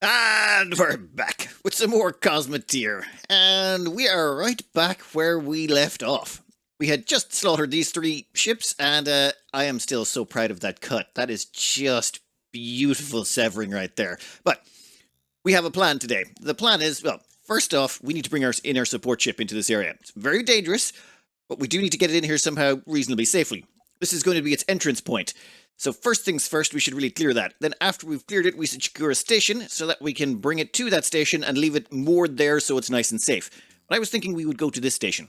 And we're back with some more Cosmoteer. And we are right back where we left off. We had just slaughtered these 3 ships, and I am still so proud of that cut. That is just beautiful severing right there. But we have a plan today. The plan is, well, first off, we need to bring our inner support ship into this area. It's very dangerous, but we do need to get it in here somehow reasonably safely. This is going to be its entrance point. So first things first, we should really clear that. Then after we've cleared it, we should secure a station so that we can bring it to that station and leave it moored there so it's nice and safe. But I was thinking we would go to this station.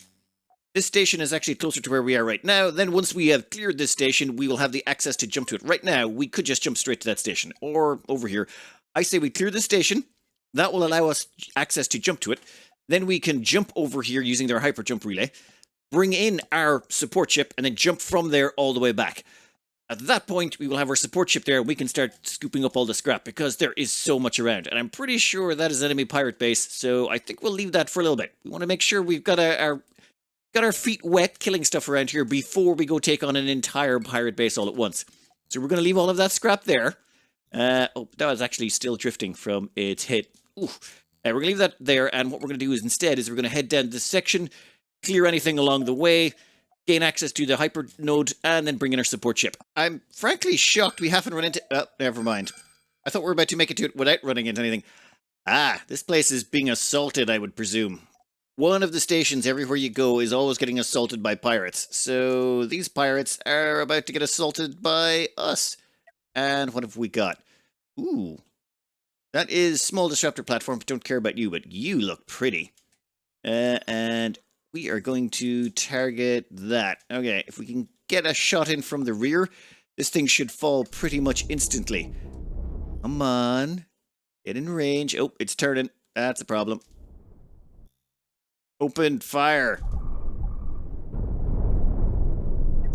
This station is actually closer to where we are right now. Then once we have cleared this station, we will have the access to jump to it. Right now, we could just jump straight to that station. Or over here. I say we clear the station. That will allow us access to jump to it. Then we can jump over here using their hyper jump relay. Bring in our support ship and then jump from there all the way back. At that point, we will have our support ship there and we can start scooping up all the scrap because there is so much around. And I'm pretty sure that is enemy pirate base, so I think we'll leave that for a little bit. We want to make sure we've got our feet wet killing stuff around here before we go take on an entire pirate base all at once. So we're going to leave all of that scrap there. Oh, that was actually still drifting from its hit. Ooh. We're going to leave that there, and what we're going to do is instead is we're going to head down this section, clear anything along the way, gain access to the hyper node, and then bring in our support ship. I'm frankly shocked we haven't run into... Oh, never mind. I thought we were about to make it to it without running into anything. Ah, this place is being assaulted, I would presume. One of the stations everywhere you go is always getting assaulted by pirates. So these pirates are about to get assaulted by us. And what have we got? Ooh. That is small disruptor platform. Don't care about you, but you look pretty. And we are going to target that. Okay, if we can get a shot in from the rear, this thing should fall pretty much instantly. Come on. Get in range. Oh, it's turning. That's a problem. Open fire.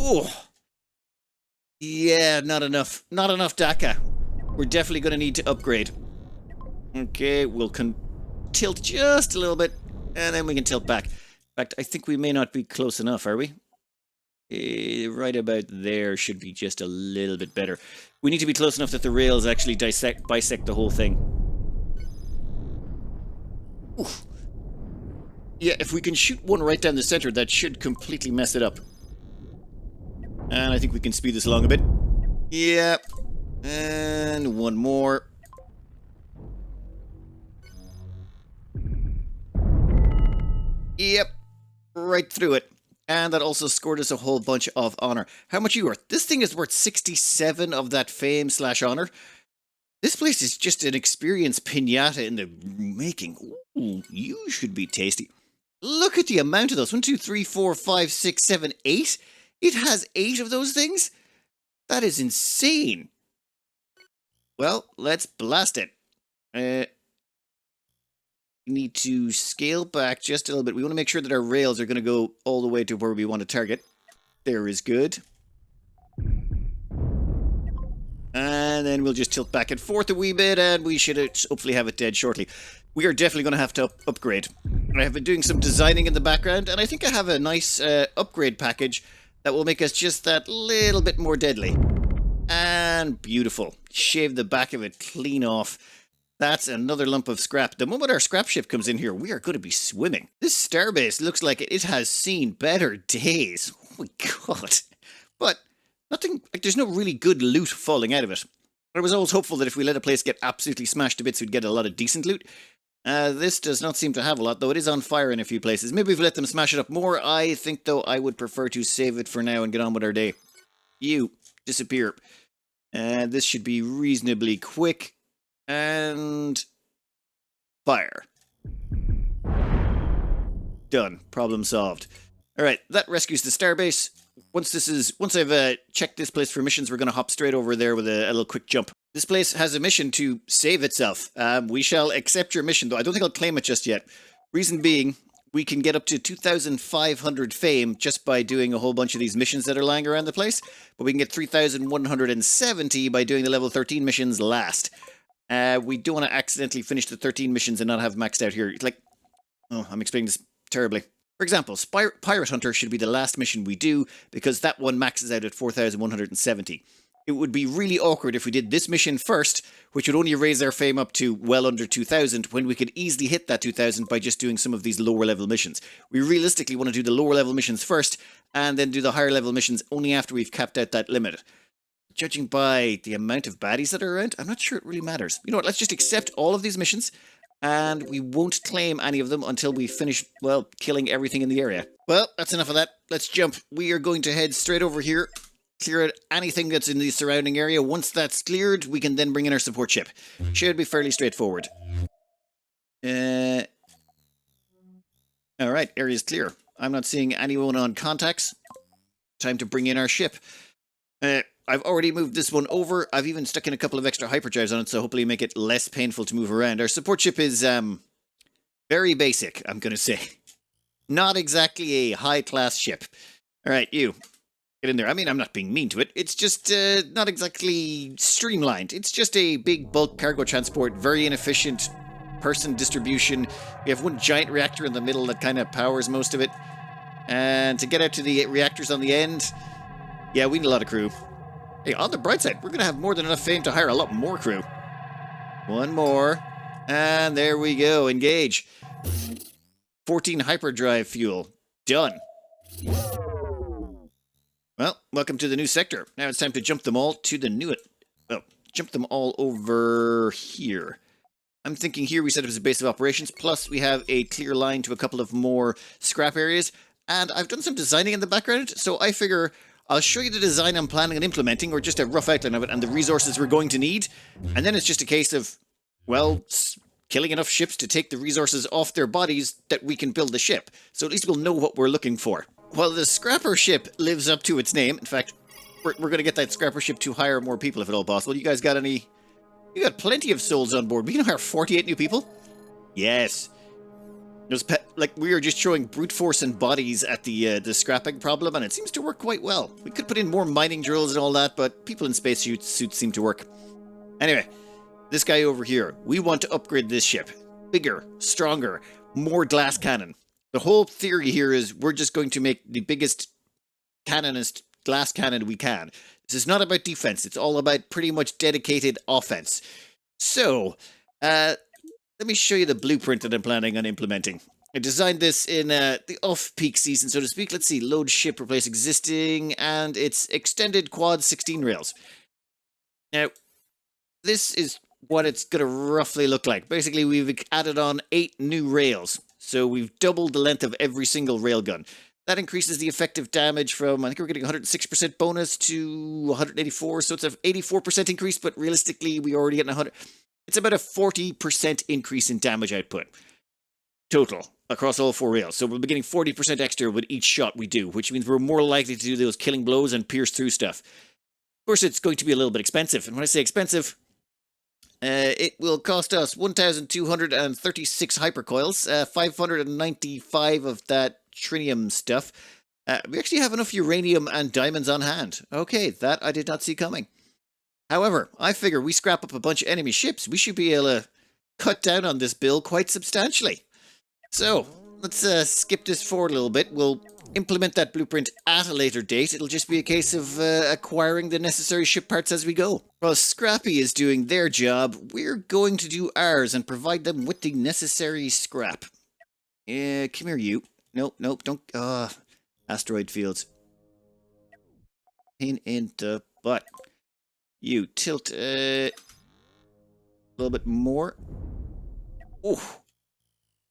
Oh. Yeah, not enough. Not enough DACA. We're definitely going to need to upgrade. Okay, we'll tilt just a little bit, and then we can tilt back. In fact, I think we may not be close enough, are we? Right about there should be just a little bit better. We need to be close enough that the rails actually bisect the whole thing. Oof. Yeah, if we can shoot one right down the center, that should completely mess it up. And I think we can speed this along a bit. Yeah. And one more. Yep. Right through it. And that also scored us a whole bunch of honor. How much are you worth? This thing is worth 67 of that fame/honor. This place is just an experience pinata in the making. Ooh, you should be tasty. Look at the amount of those. 1, 2, 3, 4, 5, 6, 7, 8. It has 8 of those things? That is insane. Well, let's blast it. We need to scale back just a little bit. We want to make sure that our rails are going to go all the way to where we want to target. There is good. And then we'll just tilt back and forth a wee bit, and we should hopefully have it dead shortly. We are definitely going to have to upgrade. I have been doing some designing in the background, and I think I have a nice upgrade package that will make us just that little bit more deadly. And beautiful. Shave the back of it clean off. That's another lump of scrap. The moment our scrap ship comes in here, we are going to be swimming. This starbase looks like it has seen better days. Oh my god. But nothing, like there's no really good loot falling out of it. I was always hopeful that if we let a place get absolutely smashed to bits, we'd get a lot of decent loot. This does not seem to have a lot, though it is on fire in a few places. Maybe we've let them smash it up more. I think, though, I would prefer to save it for now and get on with our day. You, disappear. This should be reasonably quick. And fire. Done. Problem solved. Alright, that rescues the starbase. Once I've checked this place for missions, we're going to hop straight over there with a little quick jump. This place has a mission to save itself. We shall accept your mission, though I don't think I'll claim it just yet. Reason being, we can get up to 2,500 fame just by doing a whole bunch of these missions that are lying around the place, but we can get 3,170 by doing the level 13 missions last. We don't want to accidentally finish the 13 missions and not have maxed out here. It's like, oh, I'm explaining this terribly. For example, Pirate Hunter should be the last mission we do because that one maxes out at 4,170. it would be really awkward if we did this mission first, which would only raise our fame up to well under 2,000, when we could easily hit that 2,000 by just doing some of these lower level missions. We realistically want to do the lower level missions first, and then do the higher level missions only after we've capped out that limit. Judging by the amount of baddies that are around, I'm not sure it really matters. You know what, let's just accept all of these missions, and we won't claim any of them until we finish, well, killing everything in the area. Well, that's enough of that. Let's jump. We are going to head straight over here, clear out anything that's in the surrounding area. Once that's cleared, we can then bring in our support ship. Should be fairly straightforward. Alright, area's clear. I'm not seeing anyone on contacts. Time to bring in our ship. I've already moved this one over. I've even stuck in a couple of extra hyperdrives on it, so hopefully make it less painful to move around. Our support ship is very basic, I'm going to say. Not exactly a high-class ship. Alright, you. Get in there. I mean, I'm not being mean to it. It's just not exactly streamlined. It's just a big bulk cargo transport, very inefficient person distribution. We have one giant reactor in the middle that kind of powers most of it. And to get out to the reactors on the end, yeah, we need a lot of crew. Hey, on the bright side, we're going to have more than enough fame to hire a lot more crew. One more. And there we go. Engage. 14 hyperdrive fuel. Done. Well, welcome to the new sector. Now it's time to jump them all to the new... Oh, jump them all over here. I'm thinking here we set up as a base of operations, plus we have a clear line to a couple of more scrap areas. And I've done some designing in the background, so I figure I'll show you the design I'm planning and implementing, or just a rough outline of it, and the resources we're going to need. And then it's just a case of, well, killing enough ships to take the resources off their bodies that we can build the ship. So at least we'll know what we're looking for. Well, the scrapper ship lives up to its name. In fact, we're going to get that scrapper ship to hire more people if at all possible. You guys got any... You got plenty of souls on board. We can hire 48 new people? Yes. Like, we are just throwing brute force and bodies at the scrapping problem, and it seems to work quite well. We could put in more mining drills and all that, but people in spacesuits seem to work. Anyway, this guy over here, we want to upgrade this ship. Bigger, stronger, more glass cannon. The whole theory here is we're just going to make the biggest cannonist glass cannon we can. This is not about defense. It's all about pretty much dedicated offense. So, let me show you the blueprint that I'm planning on implementing. I designed this in the off-peak season, so to speak. Let's see, load ship, replace existing, and it's extended quad 16 rails. Now, this is what it's going to roughly look like. Basically, we've added on 8 new rails, so we've doubled the length of every single railgun. That increases the effective damage from, I think we're getting 106% bonus to 184, so it's an 84% increase, but realistically, we already get 100... It's about a 40% increase in damage output total across all 4 rails. So we'll be getting 40% extra with each shot we do, which means we're more likely to do those killing blows and pierce through stuff. Of course, it's going to be a little bit expensive. And when I say expensive, it will cost us 1,236 hypercoils, 595 of that trinium stuff. We actually have enough uranium and diamonds on hand. Okay, that I did not see coming. However, I figure we scrap up a bunch of enemy ships, we should be able to cut down on this bill quite substantially. So, let's skip this forward a little bit. We'll implement that blueprint at a later date. It'll just be a case of acquiring the necessary ship parts as we go. While Scrappy is doing their job, we're going to do ours and provide them with the necessary scrap. Come here, you. Nope, don't... asteroid fields. Pain in the butt. You tilt a little bit more. Oh,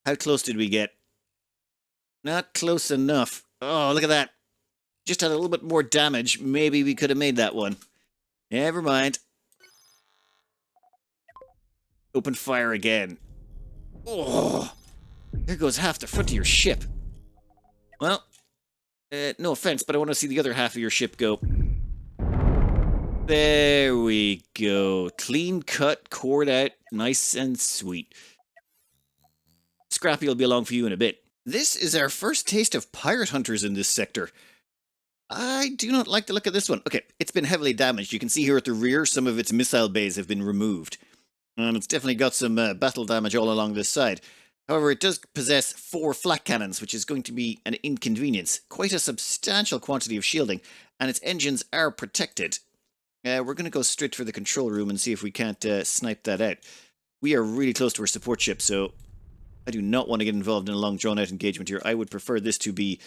how close did we get? Not close enough. Oh, look at that. Just had a little bit more damage. Maybe we could have made that one. Never mind. Open fire again. Oh, there goes half the front of your ship. Well, no offense, but I want to see the other half of your ship go. There we go. Clean cut, cored out, nice and sweet. Scrappy will be along for you in a bit. This is our first taste of pirate hunters in this sector. I do not like the look of this one. Okay, it's been heavily damaged. You can see here at the rear, some of its missile bays have been removed. And it's definitely got some battle damage all along this side. However, it does possess 4 flak cannons, which is going to be an inconvenience. Quite a substantial quantity of shielding, and its engines are protected. We're going to go straight for the control room and see if we can't snipe that out. We are really close to our support ship, so I do not want to get involved in a long drawn-out engagement here. I would prefer this to be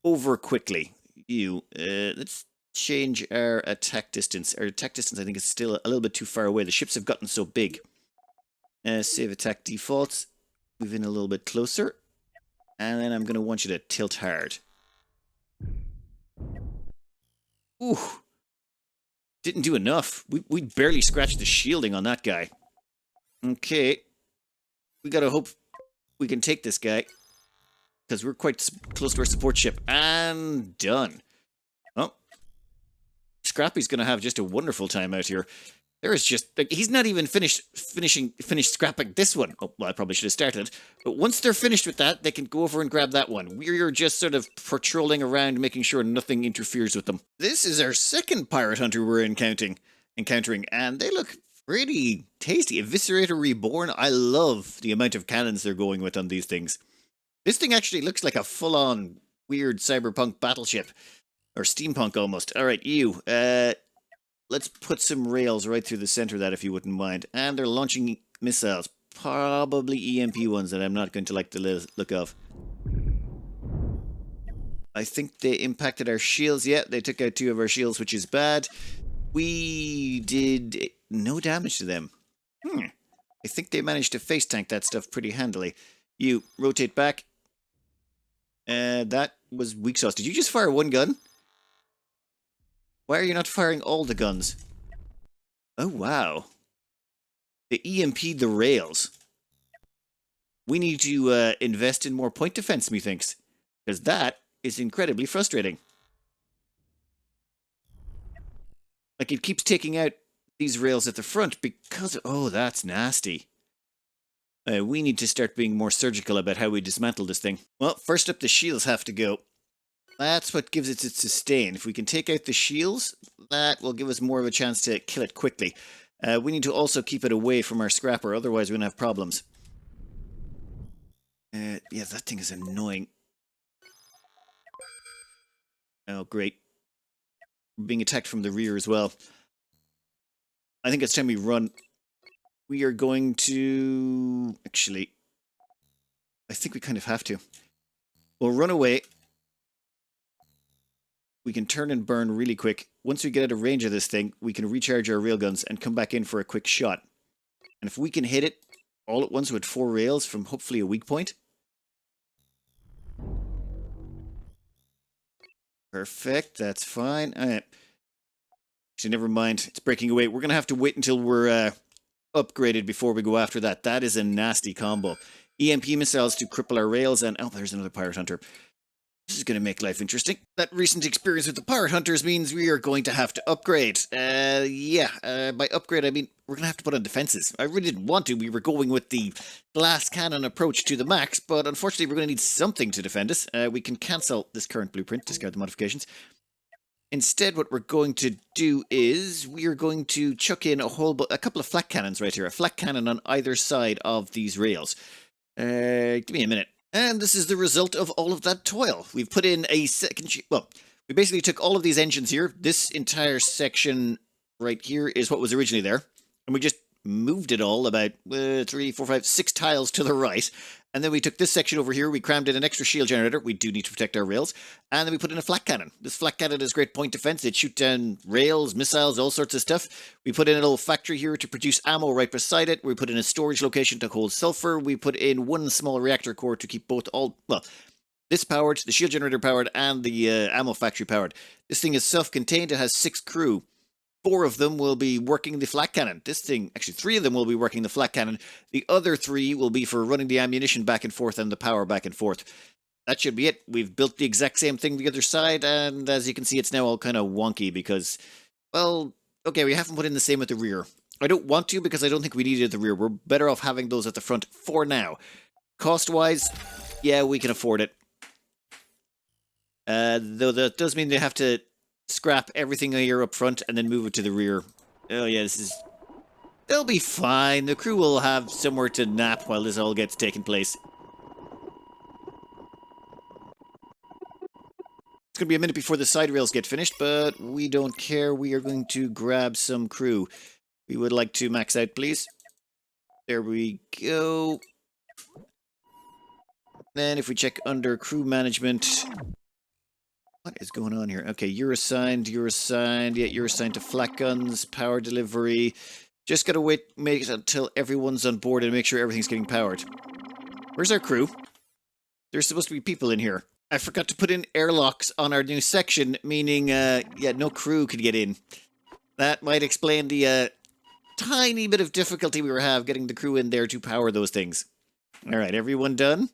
over quickly. Let's change our attack distance. Our attack distance, I think, is still a little bit too far away. The ships have gotten so big. Save attack defaults. Move in a little bit closer. And then I'm going to want you to tilt hard. Ooh. Didn't do enough. We barely scratched the shielding on that guy. Okay. We gotta hope we can take this guy. Because we're quite close to our support ship. And done. Oh. Scrappy's gonna have just a wonderful time out here. There is just, like, he's not even finished scrapping this one. Oh, well, I probably should have started. But once they're finished with that, they can go over and grab that one. We're just sort of patrolling around, making sure nothing interferes with them. This is our second pirate hunter we're encountering, and they look pretty tasty. Eviscerator Reborn. I love the amount of cannons they're going with on these things. This thing actually looks like a full-on weird cyberpunk battleship. Or steampunk almost. Alright, you. Let's put some rails right through the center of that, if you wouldn't mind. And they're launching missiles. Probably EMP ones that I'm not going to like the look of. I think they impacted our shields. Yeah, they took out 2 of our shields, which is bad. We did no damage to them. I think they managed to face tank that stuff pretty handily. You, rotate back. That was weak sauce. Did you just fire one gun? Why are you not firing all the guns? Oh, wow. They EMP'd the rails. We need to invest in more point defense, methinks. Because that is incredibly frustrating. Like, it keeps taking out these rails at the front because... Oh, that's nasty. We need to start being more surgical about how we dismantle this thing. Well, first up, the shields have to go. That's what gives it its sustain. If we can take out the shields, that will give us more of a chance to kill it quickly. We need to also keep it away from our scrapper, otherwise we're going to have problems. Yeah, that thing is annoying. Oh, great. We're being attacked from the rear as well. I think it's time we run. We are going to... Actually, I think we kind of have to. We'll run away. We can turn and burn really quick. Once we get out of range of this thing, we can recharge our railguns and come back in for a quick shot. And if we can hit it all at once with 4 rails from hopefully a weak point. Perfect, that's fine. Alright. Actually, never mind. It's breaking away. We're going to have to wait until we're upgraded before we go after that. That is a nasty combo. EMP missiles to cripple our rails and... Oh, there's another pirate hunter. This is going to make life interesting. That recent experience with the pirate hunters means we are going to have to upgrade. By upgrade I mean we're going to have to put on defenses. I really didn't want to. We were going with the glass cannon approach to the max, but unfortunately we're going to need something to defend us. We can cancel this current blueprint, discard the modifications. Instead, what we're going to do is we are going to chuck in a couple of flak cannons right here. A flak cannon on either side of these rails. Give me a minute. And this is the result of all of that toil. We've put in a second... Well, we basically took all of these engines here. This entire section right here is what was originally there. And we just moved it all about 3, 4, 5, 6 tiles to the right. And then we took this section over here. We crammed in an extra shield generator. We do need to protect our rails. And then we put in a flak cannon. This flak cannon has great point defense. It shoots down rails, missiles, all sorts of stuff. We put in a little factory here to produce ammo right beside it. We put in a storage location to hold sulfur. We put in one small reactor core to keep both this powered, the shield generator powered, and the ammo factory powered. This thing is self-contained. It has 6 crew. 4 of them will be working the flak cannon. This thing, actually 3 of them will be working the flak cannon. The other 3 will be for running the ammunition back and forth and the power back and forth. That should be it. We've built the exact same thing the other side, and as you can see, it's now all kind of wonky because, well, okay, we haven't put in the same at the rear. I don't want to because I don't think we need it at the rear. We're better off having those at the front for now. Cost-wise, yeah, we can afford it. Though that does mean they have to scrap everything here up front and then move it to the rear. Oh yeah, they'll be fine. The crew will have somewhere to nap while this all gets taken place. It's going to be a minute before the side rails get finished, but we don't care. We are going to grab some crew. We would like to max out, please. There we go. Then if we check under crew management... What is going on here? Okay, you're assigned. Yeah, you're assigned to flak guns, power delivery. Just gotta wait, make it until everyone's on board and make sure everything's getting powered. Where's our crew? There's supposed to be people in here. I forgot to put in airlocks on our new section, meaning, yeah, no crew could get in. That might explain the, tiny bit of difficulty we were having getting the crew in there to power those things. Alright, everyone done?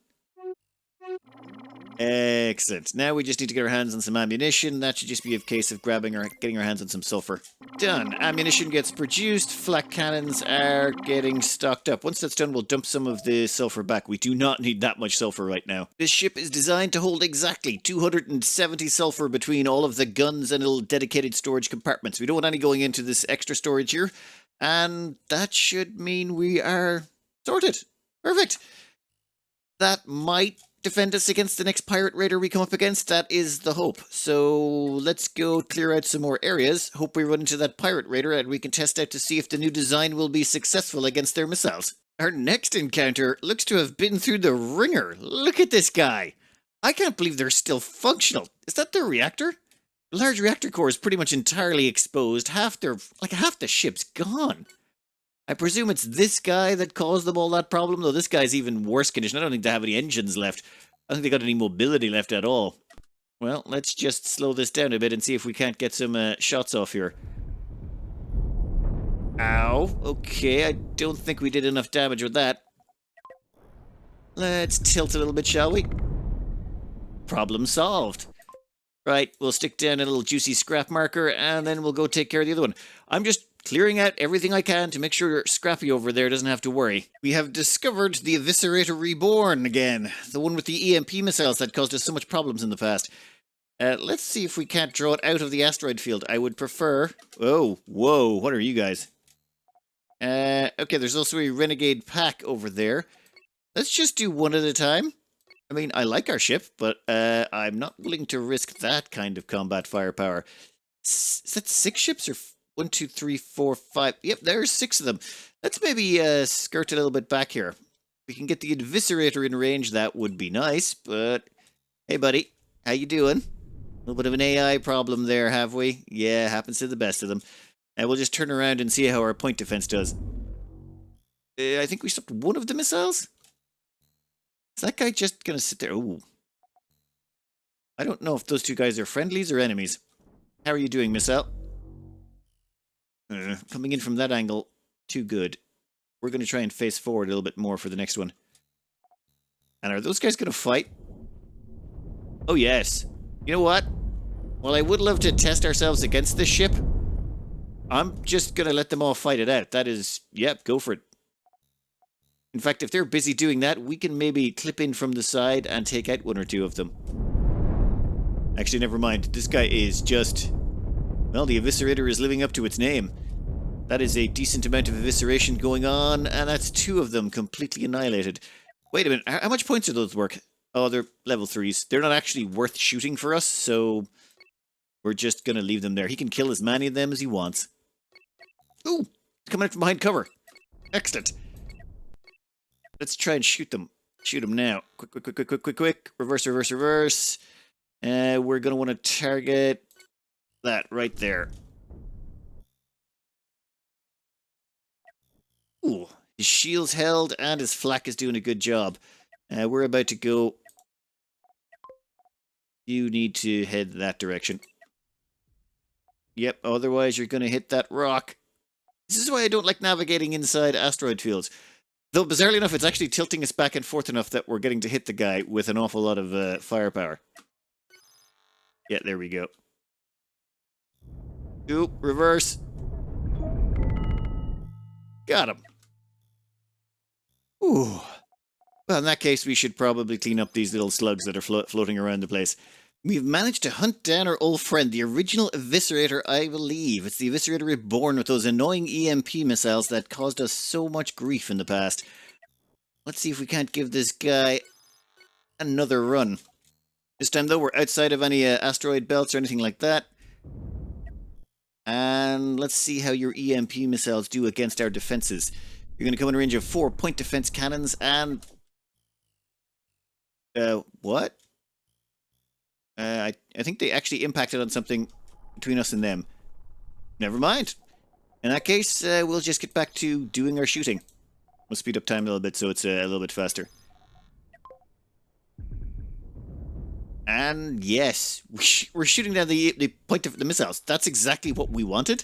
Excellent. Now we just need to get our hands on some ammunition. That should just be a case of getting our hands on some sulfur. Done. Ammunition gets produced. Flak cannons are getting stocked up. Once that's done, we'll dump some of the sulfur back. We do not need that much sulfur right now. This ship is designed to hold exactly 270 sulfur between all of the guns and little dedicated storage compartments. We don't want any going into this extra storage here. And that should mean we are sorted. Perfect. That might defend us against the next pirate raider we come up against. That is the hope. So let's go clear out some more areas. Hope we run into that pirate raider and we can test out to see if the new design will be successful against their missiles. Our next encounter looks to have been through the ringer. Look at this guy. I can't believe they're still functional. Is that their reactor? The large reactor core is pretty much entirely exposed. Half the ship's gone. I presume it's this guy that caused them all that problem, though this guy's even worse condition. I don't think they have any engines left. I don't think they got any mobility left at all. Well, let's just slow this down a bit and see if we can't get some shots off here. Ow. Okay, I don't think we did enough damage with that. Let's tilt a little bit, shall we? Problem solved. Right, we'll stick down a little juicy scrap marker, and then we'll go take care of the other one. I'm just clearing out everything I can to make sure Scrappy over there doesn't have to worry. We have discovered the Eviscerator Reborn again. The one with the EMP missiles that caused us so much problems in the past. Let's see if we can't draw it out of the asteroid field. I would prefer... Oh, whoa, what are you guys? Okay, there's also a Renegade pack over there. Let's just do one at a time. I mean, I like our ship, but I'm not willing to risk that kind of combat firepower. Is that 6 ships or... 1, 2, 3, 4, 5. Yep, there's 6 of them. Let's maybe skirt a little bit back here. If we can get the Eviscerator in range, that would be nice, but... Hey, buddy. How you doing? A little bit of an AI problem there, have we? Yeah, happens to the best of them. And we'll just turn around and see how our point defense does. I think we stopped one of the missiles? Is that guy just gonna sit there? Ooh. I don't know if those two guys are friendlies or enemies. How are you doing, missile? Coming in from that angle, too good. We're going to try and face forward a little bit more for the next one. And are those guys going to fight? Oh, yes. You know what? Well, I would love to test ourselves against this ship. I'm just going to let them all fight it out. That is, yep, go for it. In fact, if they're busy doing that, we can maybe clip in from the side and take out 1 or 2 of them. Actually, never mind. This guy is just... Well, the Eviscerator is living up to its name. That is a decent amount of evisceration going on, and that's 2 of them completely annihilated. Wait a minute, how much points are those worth? Oh, they're level 3s. They're not actually worth shooting for us, so we're just going to leave them there. He can kill as many of them as he wants. Ooh, coming out from behind cover. Excellent. Let's try and shoot them. Shoot them now. Quick. Reverse. We're going to want to target... that right there. Ooh, his shield's held and his flak is doing a good job. We're about to go. You need to head that direction. Yep, otherwise you're going to hit that rock. This is why I don't like navigating inside asteroid fields. Though, bizarrely enough, it's actually tilting us back and forth enough that we're getting to hit the guy with an awful lot of firepower. Yeah, there we go. Oop, reverse. Got him. Ooh. Well, in that case, we should probably clean up these little slugs that are floating around the place. We've managed to hunt down our old friend, the original Eviscerator, I believe. It's the Eviscerator Reborn with those annoying EMP missiles that caused us so much grief in the past. Let's see if we can't give this guy another run. This time, though, we're outside of any asteroid belts or anything like that. And let's see how your EMP missiles do against our defenses. You're going to come in range of 4-point defense cannons and... what? I think they actually impacted on something between us and them. Never mind. In that case, we'll just get back to doing our shooting. We'll speed up time a little bit so it's a little bit faster. And yes, we're shooting down the point of the missiles. That's exactly what we wanted.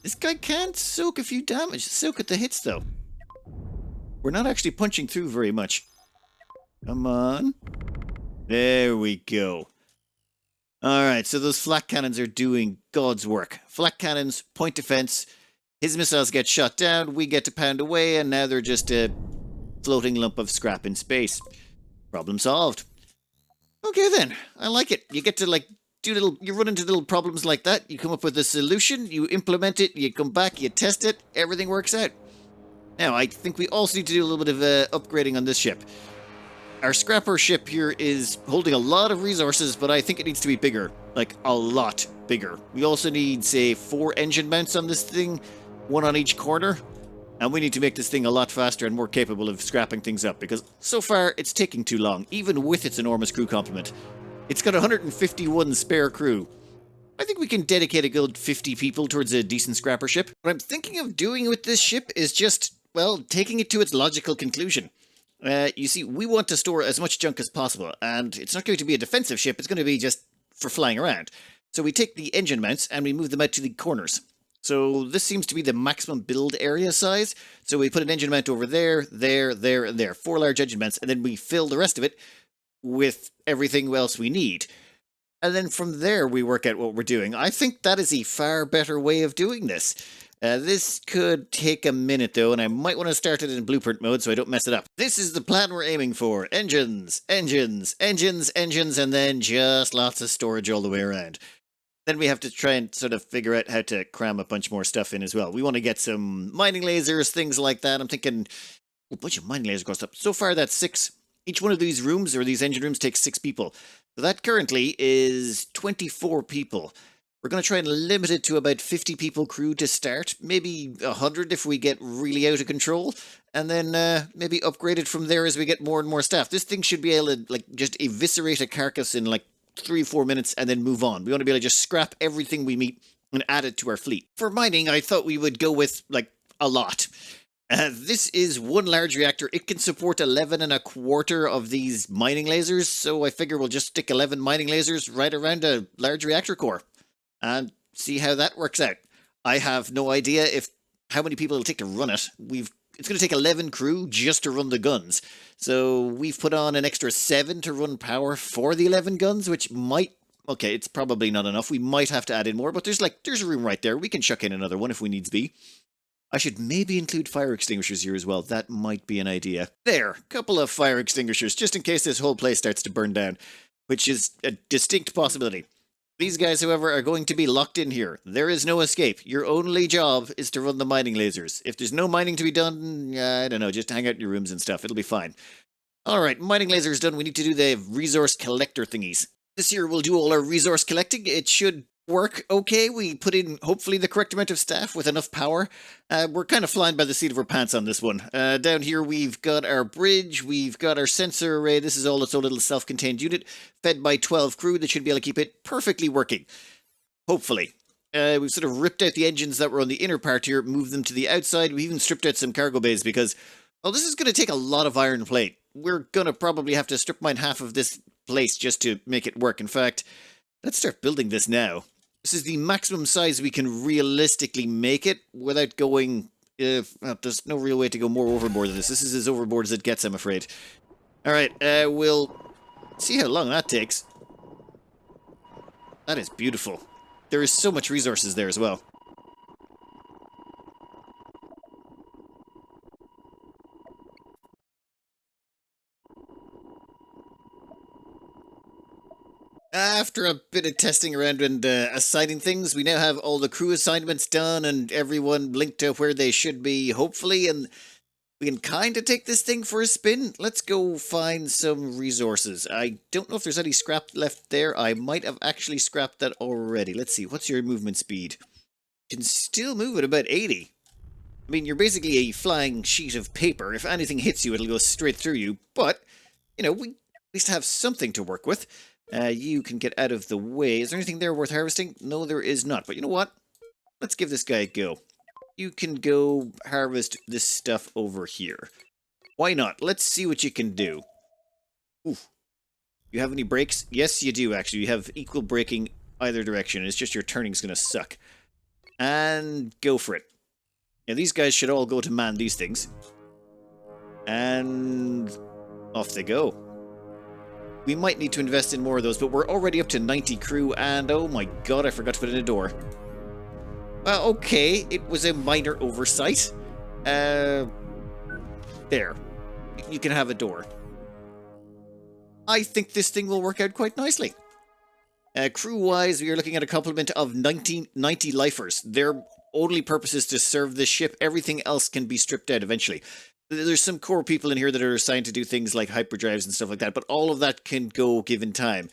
This guy can soak a few damage. Soak at the hits, though. We're not actually punching through very much. Come on. There we go. Alright, so those flak cannons are doing God's work. Flak cannons, point defense. His missiles get shot down, we get to pound away, and now they're just a floating lump of scrap in space. Problem solved. Okay then, I like it. You get to you run into little problems like that, you come up with a solution, you implement it, you come back, you test it, everything works out. Now, I think we also need to do a little bit of upgrading on this ship. Our scrapper ship here is holding a lot of resources, but I think it needs to be bigger. Like, a lot bigger. We also need, say, 4 engine mounts on this thing, 1 on each corner. And we need to make this thing a lot faster and more capable of scrapping things up, because so far it's taking too long, even with its enormous crew complement. It's got 151 spare crew. I think we can dedicate a good 50 people towards a decent scrapper ship. What I'm thinking of doing with this ship is just, well, taking it to its logical conclusion. You see, we want to store as much junk as possible, and it's not going to be a defensive ship, it's going to be just for flying around. So we take the engine mounts and we move them out to the corners. So this seems to be the maximum build area size. So we put an engine mount over there, there, there, and there. 4 large engine mounts, and then we fill the rest of it with everything else we need. And then from there we work out what we're doing. I think that is a far better way of doing this. This could take a minute though, and I might want to start it in blueprint mode so I don't mess it up. This is the plan we're aiming for. Engines, engines, engines, engines, and then just lots of storage all the way around. Then we have to try and sort of figure out how to cram a bunch more stuff in as well. We want to get some mining lasers, things like that. I'm thinking a bunch of mining lasers cost up. So far that's 6. Each one of these rooms, or these engine rooms, takes 6 people. So that currently is 24 people. We're going to try and limit it to about 50 people crew to start. Maybe 100 if we get really out of control. And then maybe upgrade it from there as we get more and more staff. This thing should be able to just eviscerate a carcass in 3-4 minutes and then move on. We want to be able to just scrap everything we meet and add it to our fleet. For mining, I thought we would go with a lot. This is 1 large reactor. It can support 11.25 of these mining lasers, so I figure we'll just stick 11 mining lasers right around a large reactor core and see how that works out. I have no idea how many people it'll take to run it. It's going to take 11 crew just to run the guns. So we've put on an extra 7 to run power for the 11 guns, which might... Okay, it's probably not enough. We might have to add in more, but there's a room right there. We can chuck in another one if we needs be. I should maybe include fire extinguishers here as well. That might be an idea. There, couple of fire extinguishers, just in case this whole place starts to burn down, which is a distinct possibility. These guys, however, are going to be locked in here. There is no escape. Your only job is to run the mining lasers. If there's no mining to be done, I don't know, just hang out in your rooms and stuff. It'll be fine. Alright, mining lasers done. We need to do the resource collector thingies. This year we'll do all our resource collecting. It should work okay. We put in, hopefully, the correct amount of staff with enough power. We're kind of flying by the seat of our pants on this one. Down here we've got our bridge, we've got our sensor array. This is all its own little self-contained unit, fed by 12 crew that should be able to keep it perfectly working. Hopefully. We've sort of ripped out the engines that were on the inner part here, moved them to the outside. We even stripped out some cargo bays because, well, this is going to take a lot of iron plate. We're going to probably have to strip mine half of this place just to make it work. In fact, let's start building this now. This is the maximum size we can realistically make it without going... well, there's no real way to go more overboard than this. This is as overboard as it gets, I'm afraid. Alright, we'll see how long that takes. That is beautiful. There is so much resources there as well. After a bit of testing around and assigning things, we now have all the crew assignments done and everyone linked to where they should be, hopefully, and We can kind of take this thing for a spin. Let's go find some resources. I don't know if there's any scrap left there. I might have actually scrapped that already. Let's see. What's your movement speed? You can still move at about 80. I mean, you're basically a flying sheet of paper. If anything hits you, it'll go straight through you. But, you know, we at least have something to work with. You can get out of the way. Is there anything there worth harvesting? No, there is not. But you know what? Let's give this guy a go. You can go harvest this stuff over here. Why not? Let's see what you can do. Ooh. You have any brakes? Yes, you do, actually. You have equal braking either direction. It's just your turning's going to suck. And go for it. Now, these guys should all go to man these things. And off they go. We might need to invest in more of those, but we're already up to 90 crew, and oh my god, I forgot to put in a door. Well, okay, it was a minor oversight. There. You can have a door. I think this thing will work out quite nicely. Crew-wise, we are looking at a complement of 90 lifers. Their only purpose is to serve this ship. Everything else can be stripped out eventually. There's some core people in here that are assigned to do things like hyperdrives and stuff like that, but all of that can go given time.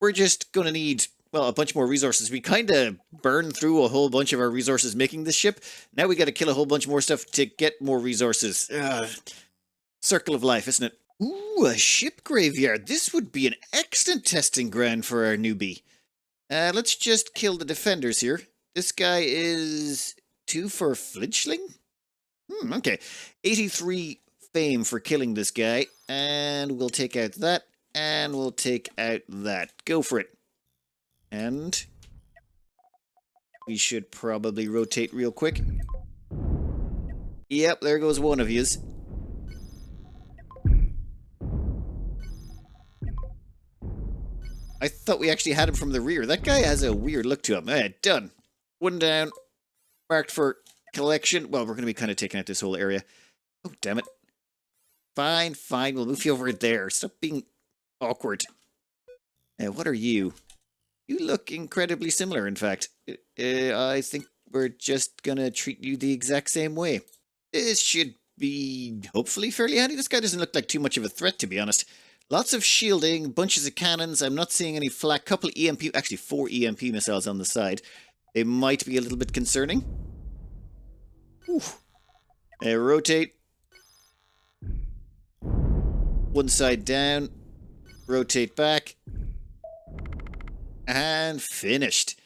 We're just going to need, well, a bunch more resources. We kind of burned through a whole bunch of our resources making this ship. Now we got to kill a whole bunch more stuff to get more resources. Circle of life, isn't it? Ooh, a ship graveyard. This would be an excellent testing ground for our newbie. Let's just kill the defenders here. This guy is 2 for flinchling? Okay. 83 fame for killing this guy. And we'll take out that. And we'll take out that. Go for it. And we should probably rotate real quick. Yep, there goes one of yous. I thought we actually had him from the rear. That guy has a weird look to him. Done. One down. Marked for collection. Well, we're going to be kind of taking out this whole area. Oh, damn it. Fine, fine. We'll move you over there. Stop being awkward. What are you? You look incredibly similar, in fact. I think we're just going to treat you the exact same way. This should be hopefully fairly handy. This guy doesn't look like too much of a threat, to be honest. Lots of shielding, bunches of cannons. I'm not seeing any flak. Couple EMP, actually 4 EMP missiles on the side. They might be a little bit concerning. Rotate. One side down. Rotate back. And finished.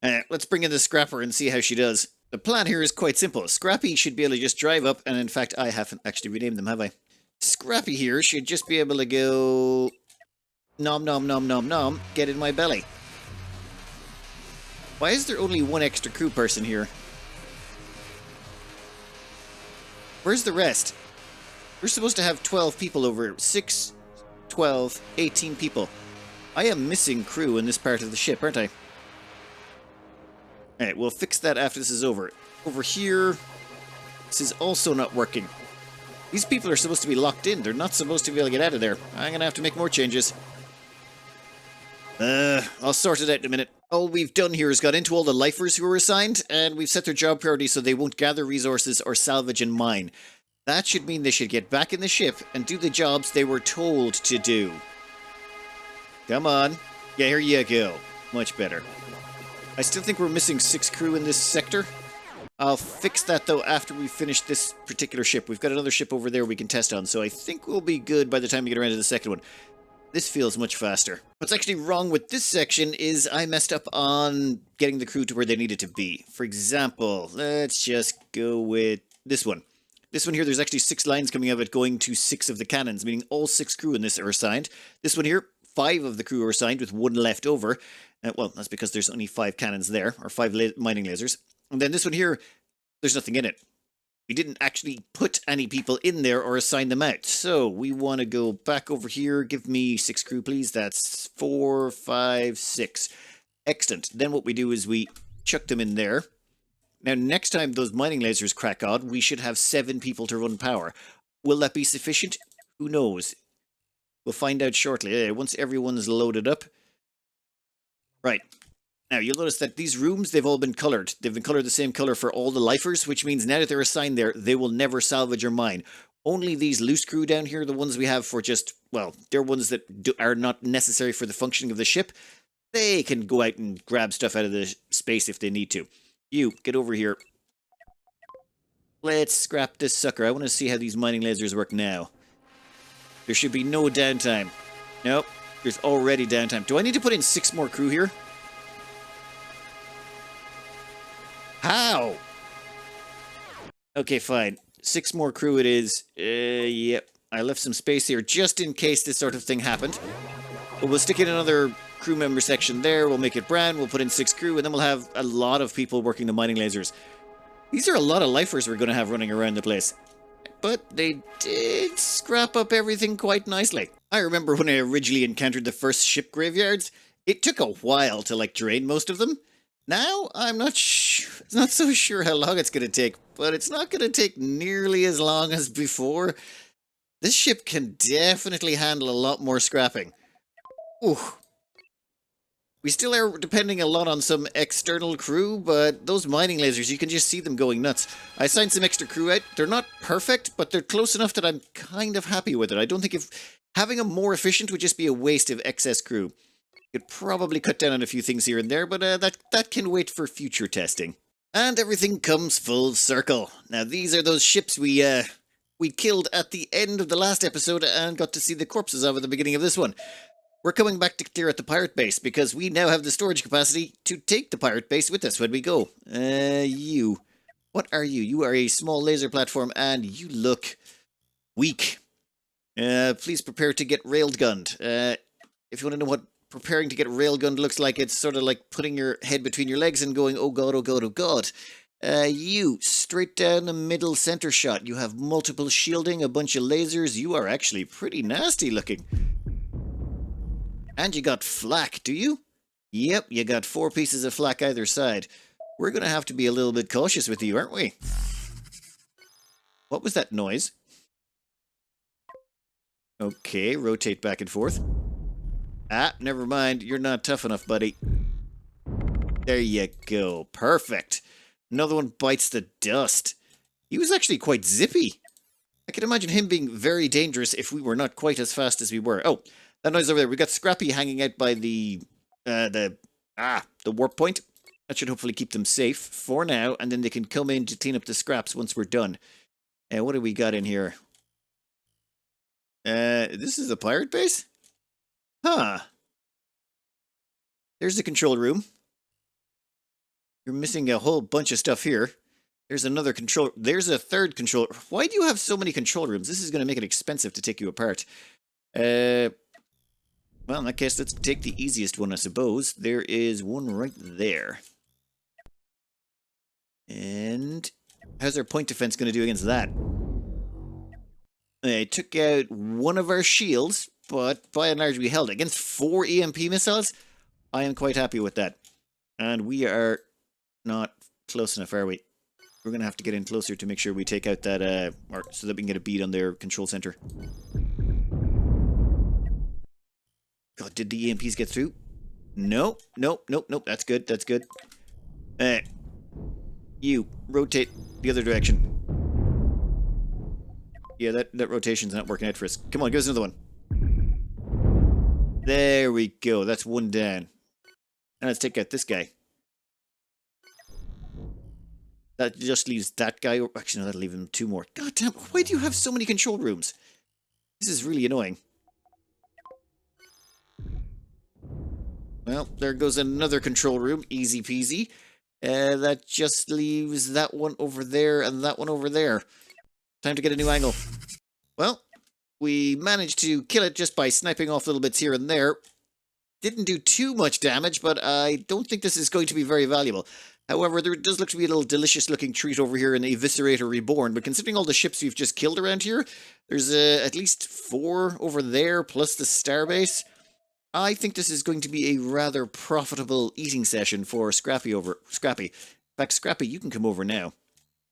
Let's bring in the Scrapper and see how she does. The plan here is quite simple. Scrappy should be able to just drive up, and in fact, I haven't actually renamed them, have I? Scrappy here should just be able to go nom nom nom nom nom, get in my belly. Why is there only one extra crew person here? Where's the rest? We're supposed to have 12 people over. 6, 12, 18 people. I am missing crew in this part of the ship, aren't I? Alright, we'll fix that after this is over. Over here, this is also not working. These people are supposed to be locked in. They're not supposed to be able to get out of there. I'm going to have to make more changes. I'll sort it out in a minute. All we've done here is got into all the lifers who were assigned, and we've set their job priority so they won't gather resources or salvage and mine. That should mean they should get back in the ship and do the jobs they were told to do. Come on. Yeah, here you go. Much better. I still think we're missing 6 crew in this sector. I'll fix that, though, after we finish this particular ship. We've got another ship over there we can test on, so I think we'll be good by the time we get around to the second one. This feels much faster. What's actually wrong with this section is I messed up on getting the crew to where they needed to be. For example, let's just go with this one. This one here, there's actually 6 lines coming out of it going to 6 of the cannons, meaning all 6 crew in this are assigned. This one here, 5 of the crew are assigned with 1 left over. Well, that's because there's only 5 cannons there, or 5 mining lasers. And then this one here, there's nothing in it. We didn't actually put any people in there or assign them out. So we want to go back over here. Give me 6 crew, please. That's 4, 5, 6. Excellent. Then what we do is we chuck them in there. Now, next time those mining lasers crack on, we should have 7 people to run power. Will that be sufficient? Who knows? We'll find out shortly. Once everyone's loaded up. Right. Now, you'll notice that these rooms, they've all been coloured. They've been coloured the same colour for all the lifers, which means now that they're assigned there, they will never salvage or mine. Only these loose crew down here, the ones we have for just, well, they're ones that are not necessary for the functioning of the ship. They can go out and grab stuff out of the space if they need to. You, get over here. Let's scrap this sucker. I want to see how these mining lasers work now. There should be no downtime. Nope, there's already downtime. Do I need to put in 6 more crew here? How? Okay, fine. 6 more crew it is. Yep. I left some space here just in case this sort of thing happened. But we'll stick in another crew member section there. We'll make it brown. We'll put in 6 crew, and then we'll have a lot of people working the mining lasers. These are a lot of lifers we're going to have running around the place. But they did scrap up everything quite nicely. I remember when I originally encountered the first ship graveyards, it took a while to, like, drain most of them. Now, I'm not so sure how long it's going to take, but it's not going to take nearly as long as before. This ship can definitely handle a lot more scrapping. Ooh. We still are depending a lot on some external crew, but those mining lasers, you can just see them going nuts. I assigned some extra crew out. They're not perfect, but they're close enough that I'm kind of happy with it. I don't think if having them more efficient would just be a waste of excess crew. Could probably cut down on a few things here and there, but that can wait for future testing. And everything comes full circle. Now, these are those ships we killed at the end of the last episode and got to see the corpses of at the beginning of this one. We're coming back to clear at the pirate base because we now have the storage capacity to take the pirate base with us when we go. You. What are you? You are a small laser platform and you look weak. Please prepare to get railgunned. If you want to know what preparing to get railgunned looks like, it's sort of like putting your head between your legs and going, oh god, oh god, oh god. You, straight down the middle center shot. You have multiple shielding, a bunch of lasers. You are actually pretty nasty looking. And you got flak, do you? Yep, you got 4 pieces of flak either side. We're going to have to be a little bit cautious with you, aren't we? What was that noise? Okay, rotate back and forth. Ah, never mind. You're not tough enough, buddy. There you go. Perfect. Another one bites the dust. He was actually quite zippy. I can imagine him being very dangerous if we were not quite as fast as we were. Oh, that noise over there. We got Scrappy hanging out by the warp point. That should hopefully keep them safe for now, and then they can come in to clean up the scraps once we're done. What do we got in here? This is a pirate base? Huh. There's the control room. You're missing a whole bunch of stuff here. There's another control. There's a third control. Why do you have so many control rooms? This is going to make it expensive to take you apart. Well, in that case, let's take the easiest one, I suppose. There is one right there. And how's our point defense going to do against that? I took out one of our shields, but by and large we held it. Against 4 EMP missiles, I am quite happy with that. And we are not close enough, are we? We're going to have to get in closer to make sure we take out that, or so that we can get a bead on their control center. God, did the EMPs get through? Nope, nope, nope, nope. That's good, that's good. You, rotate the other direction. Yeah, that rotation's not working out for us. Come on, give us another one. There we go. That's one down. And let's take out this guy. That just leaves that guy. Actually, no, that'll leave him 2 more. God damn, why do you have so many control rooms? This is really annoying. Well, there goes another control room. Easy peasy. That just leaves that one over there and that one over there. Time to get a new angle. Well, we managed to kill it just by sniping off little bits here and there. Didn't do too much damage, but I don't think this is going to be very valuable. However, there does look to be a little delicious looking treat over here in Eviscerator Reborn, but considering all the ships we've just killed around here, there's at least 4 over there, plus the starbase. I think this is going to be a rather profitable eating session for Scrappy. In fact, Scrappy, you can come over now.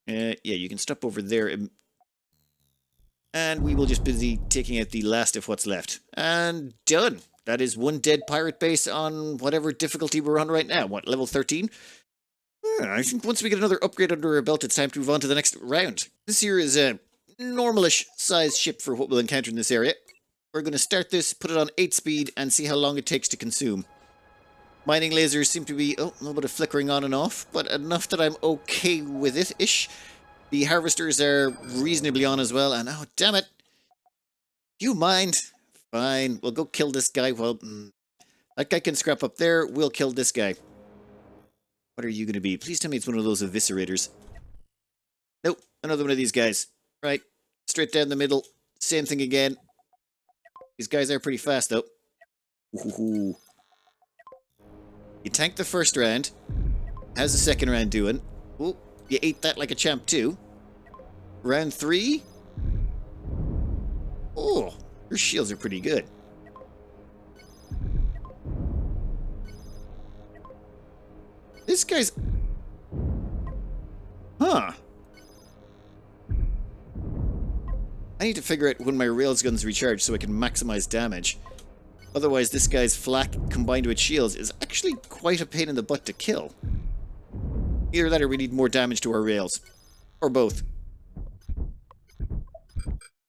Yeah, you can stop over there. And we will just busy taking out the last of what's left. And done. that is one dead pirate base on whatever difficulty we're on right now. What, level 13? I think once we get another upgrade under our belt, it's time to move on to the next round. This here is a normalish sized ship for what we'll encounter in this area. We're going to start this, put it on 8 speed, and see how long it takes to consume. Mining lasers seem to be, a little bit of flickering on and off, but enough that I'm okay with it-ish. The harvesters are reasonably on as well, and oh, damn it. Do you mind? Fine, we'll go kill this guy. Well, that guy can scrap up there. We'll kill this guy. What are you going to be? Please tell me it's one of those eviscerators. Nope, another one of these guys. Right, straight down the middle. Same thing again. These guys are pretty fast, though. Ooh. You tanked the first round. How's the second round doing? Oh, you ate that like a champ, too. Round 3? Oh, your shields are pretty good. This guy's... Huh. I need to figure out when my railguns recharge so I can maximize damage. Otherwise, this guy's flak combined with shields is actually quite a pain in the butt to kill. Either that or we need more damage to our rails. Or both.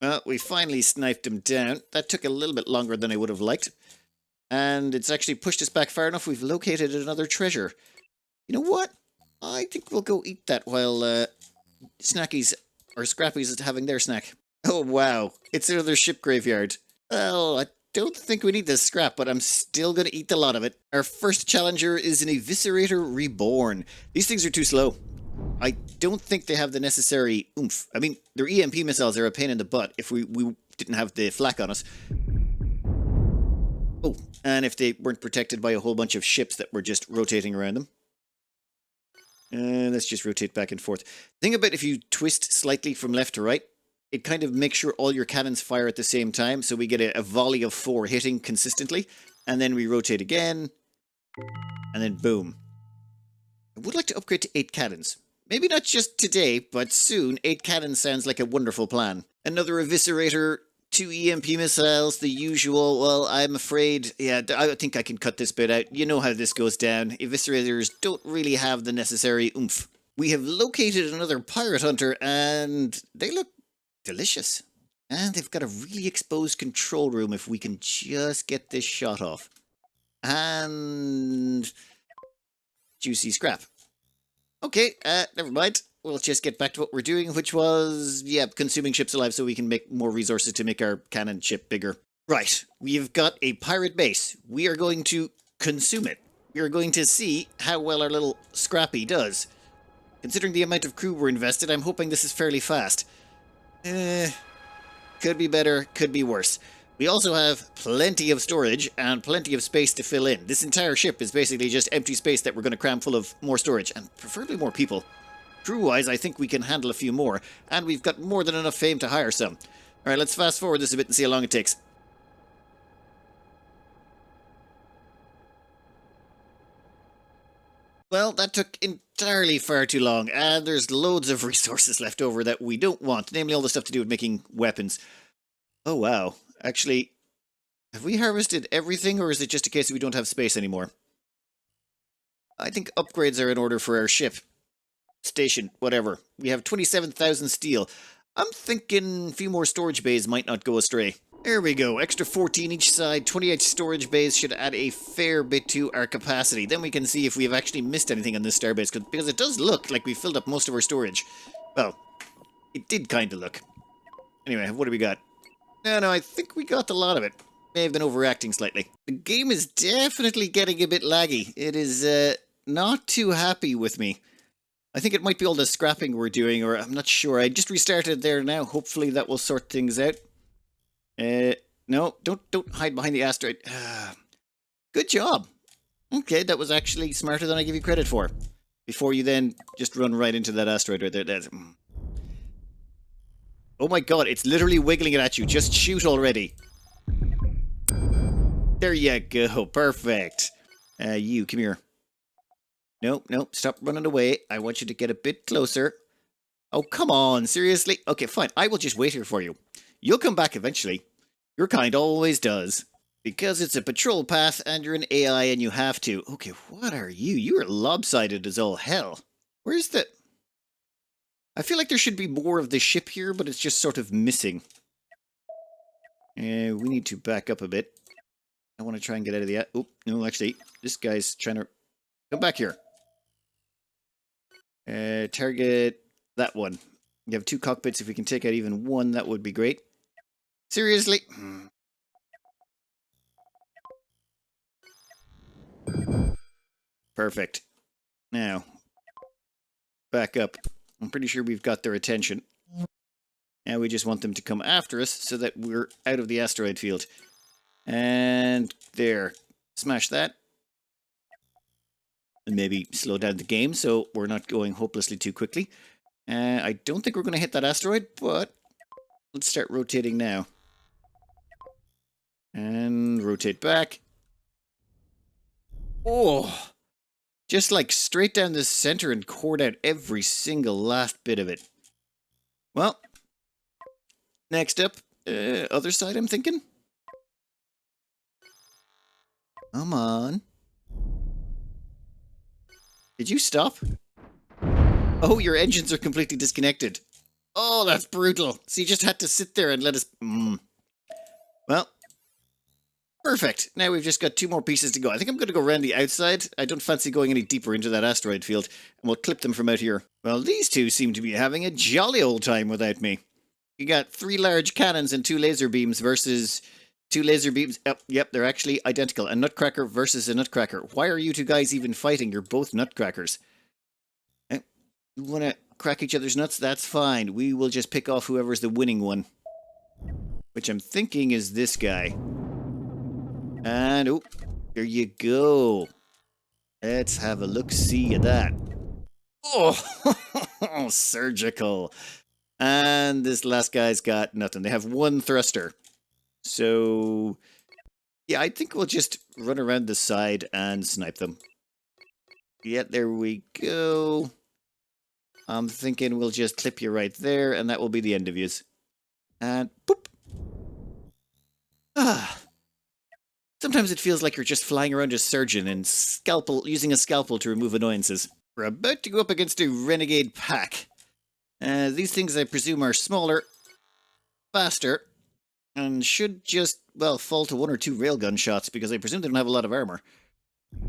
Well, we finally sniped him down. That took a little bit longer than I would have liked. And it's actually pushed us back far enough we've located another treasure. You know what? I think we'll go eat that while Snackies or Scrappies is having their snack. Oh, wow. It's another ship graveyard. Well, I don't think we need this scrap, but I'm still going to eat a lot of it. Our first challenger is an Eviscerator Reborn. These things are too slow. I don't think they have the necessary oomph. I mean, their EMP missiles are a pain in the butt if we didn't have the flak on us. Oh, and if they weren't protected by a whole bunch of ships that were just rotating around them. Let's just rotate back and forth. The thing about if you twist slightly from left to right, it kind of makes sure all your cannons fire at the same time, so we get a volley of 4 hitting consistently, and then we rotate again, and then boom. I would like to upgrade to 8 cannons. Maybe not just today, but soon. 8 cannons sounds like a wonderful plan. Another Eviscerator, 2 EMP missiles, the usual. Well, I'm afraid, yeah, I think I can cut this bit out. You know how this goes down. Eviscerators don't really have the necessary oomph. We have located another pirate hunter, and they look delicious. And they've got a really exposed control room if we can just get this shot off. And... juicy scrap. Okay, never mind. We'll just get back to what we're doing, which was, yeah, consuming ships alive so we can make more resources to make our cannon ship bigger. Right, we've got a pirate base. We are going to consume it. We are going to see how well our little Scrappy does. Considering the amount of crew we're invested, I'm hoping this is fairly fast. Could be better, could be worse. We also have plenty of storage and plenty of space to fill in. This entire ship is basically just empty space that we're going to cram full of more storage, and preferably more people. Crew-wise, I think we can handle a few more, and we've got more than enough fame to hire some. Alright, let's fast forward this a bit and see how long it takes. Well, that took entirely far too long, and there's loads of resources left over that we don't want, namely all the stuff to do with making weapons. Oh wow, actually, have we harvested everything, or is it just a case that we don't have space anymore? I think upgrades are in order for our ship. Station, whatever. We have 27,000 steel. I'm thinking a few more storage bays might not go astray. There we go, extra 14 each side, 28 storage bays should add a fair bit to our capacity. Then we can see if we've actually missed anything on this starbase, because it does look like we filled up most of our storage. Well, it did kind of look. Anyway, what do we got? No, I think we got a lot of it. May have been overacting slightly. The game is definitely getting a bit laggy. It is not too happy with me. I think it might be all the scrapping we're doing, or I'm not sure. I just restarted there now. Hopefully that will sort things out. No, don't hide behind the asteroid. Good job. Okay, that was actually smarter than I give you credit for. Before you then just run right into that asteroid right there. Oh my god, it's literally wiggling it at you. Just shoot already. There you go. Perfect. You, come here. Nope, stop running away. I want you to get a bit closer. Oh, come on, seriously? Okay, fine. I will just wait here for you. You'll come back eventually. Your kind always does. Because it's a patrol path and you're an AI and you have to. Okay, what are you? You are lopsided as all hell. Where's the... I feel like there should be more of the ship here, but it's just sort of missing. We need to back up a bit. I want to try and get out of the... Oh, no, actually, this guy's trying to... Come back here. Target that one. You have 2 cockpits. If we can take out even one, that would be great. Seriously? Perfect. Now, back up. I'm pretty sure we've got their attention. Now we just want them to come after us so that we're out of the asteroid field. And there. Smash that. And maybe slow down the game so we're not going hopelessly too quickly. I don't think we're going to hit that asteroid, but let's start rotating now. And rotate back. Oh! Just like straight down the center and cored out every single last bit of it. Well, next up, other side I'm thinking. Come on. Did you stop? Oh, your engines are completely disconnected. Oh, that's brutal. So you just had to sit there and let us... Well, perfect. Now we've just got 2 more pieces to go. I think I'm going to go around the outside. I don't fancy going any deeper into that asteroid field, and we'll clip them from out here. Well, these 2 seem to be having a jolly old time without me. You got 3 large cannons and 2 laser beams versus 2 laser beams. Yep, they're actually identical. A nutcracker versus a nutcracker. Why are you 2 guys even fighting? You're both nutcrackers. You want to crack each other's nuts? That's fine. We will just pick off whoever's the winning one. Which I'm thinking is this guy. And, oh, there you go. Let's have a look-see at that. Oh, surgical. And this last guy's got nothing. They have 1 thruster. So, yeah, I think we'll just run around the side and snipe them. Yeah, there we go. I'm thinking we'll just clip you right there, and that will be the end of yous. And boop. Sometimes it feels like you're just flying around a surgeon and using a scalpel to remove annoyances. We're about to go up against a renegade pack. These things, I presume, are smaller, faster, and should just, well, fall to 1 or 2 railgun shots, because I presume they don't have a lot of armor.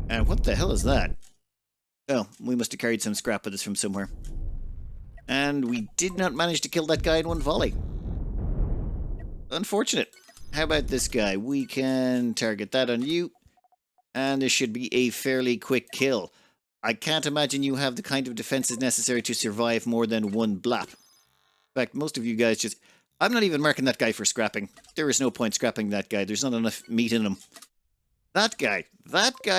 And what the hell is that? Oh, we must have carried some scrap with us from somewhere. And we did not manage to kill that guy in 1 volley. Unfortunate. How about this guy? We can target that on you. And this should be a fairly quick kill. I can't imagine you have the kind of defenses necessary to survive more than 1 blap. In fact, most of you guys just... I'm not even marking that guy for scrapping. There is no point scrapping that guy. There's not enough meat in him. That guy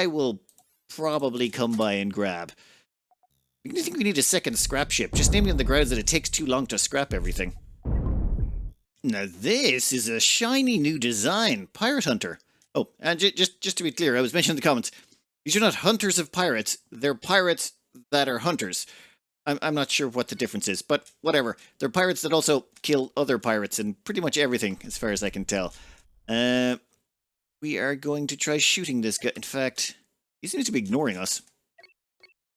will probably come by and grab. I think we need a second scrap ship, just namely on the grounds that it takes too long to scrap everything. Now this is a shiny new design, Pirate Hunter. Oh, and just to be clear, I was mentioning in the comments, these are not hunters of pirates, they're pirates that are hunters. I'm not sure what the difference is, but whatever. They're pirates that also kill other pirates and pretty much everything, as far as I can tell. We are going to try shooting this guy. In fact, he seems to be ignoring us.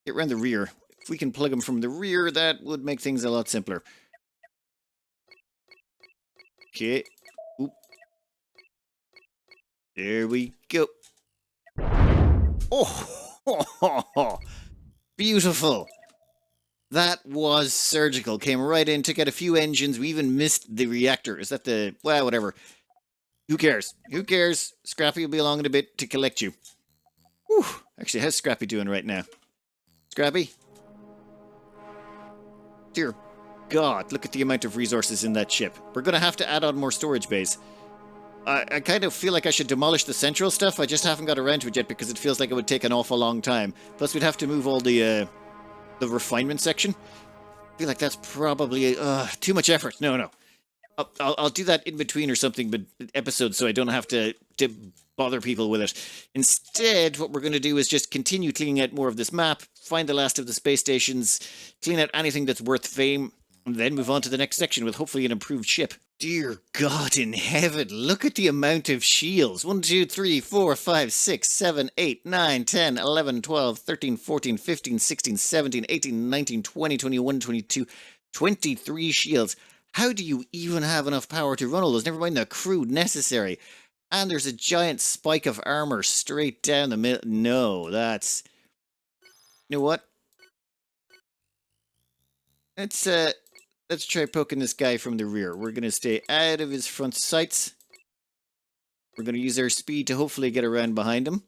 Get around the rear. If we can plug him from the rear, that would make things a lot simpler. Okay. Oop. There we go. Oh, beautiful. That was surgical. Came right in, took out a few engines. We even missed the reactor. Is that the... well, whatever. Who cares? Who cares? Scrappy will be along in a bit to collect you. Whew. Actually, how's Scrappy doing right now? Scrappy? Dear God, look at the amount of resources in that ship. We're going to have to add on more storage bays. I kind of feel like I should demolish the central stuff. I just haven't got around to it yet because it feels like it would take an awful long time. Plus, we'd have to move all the refinement section. I feel like that's probably too much effort. No. I'll do that in between or something, but episodes, so I don't have to bother people with it. Instead, what we're going to do is just continue cleaning out more of this map, find the last of the space stations, clean out anything that's worth fame, and then move on to the next section with hopefully an improved ship. Dear God in heaven, look at the amount of shields. 1, 2, 3, 4, 5, 6, 7, 8, 9, 10, 11, 12, 13, 14, 15, 16, 17, 18, 19, 20, 21, 22, 23 shields. How do you even have enough power to run all those? Never mind the crew necessary. And there's a giant spike of armor straight down the middle. No, that's... You know what? Let's try poking this guy from the rear. We're going to stay out of his front sights. We're going to use our speed to hopefully get around behind him.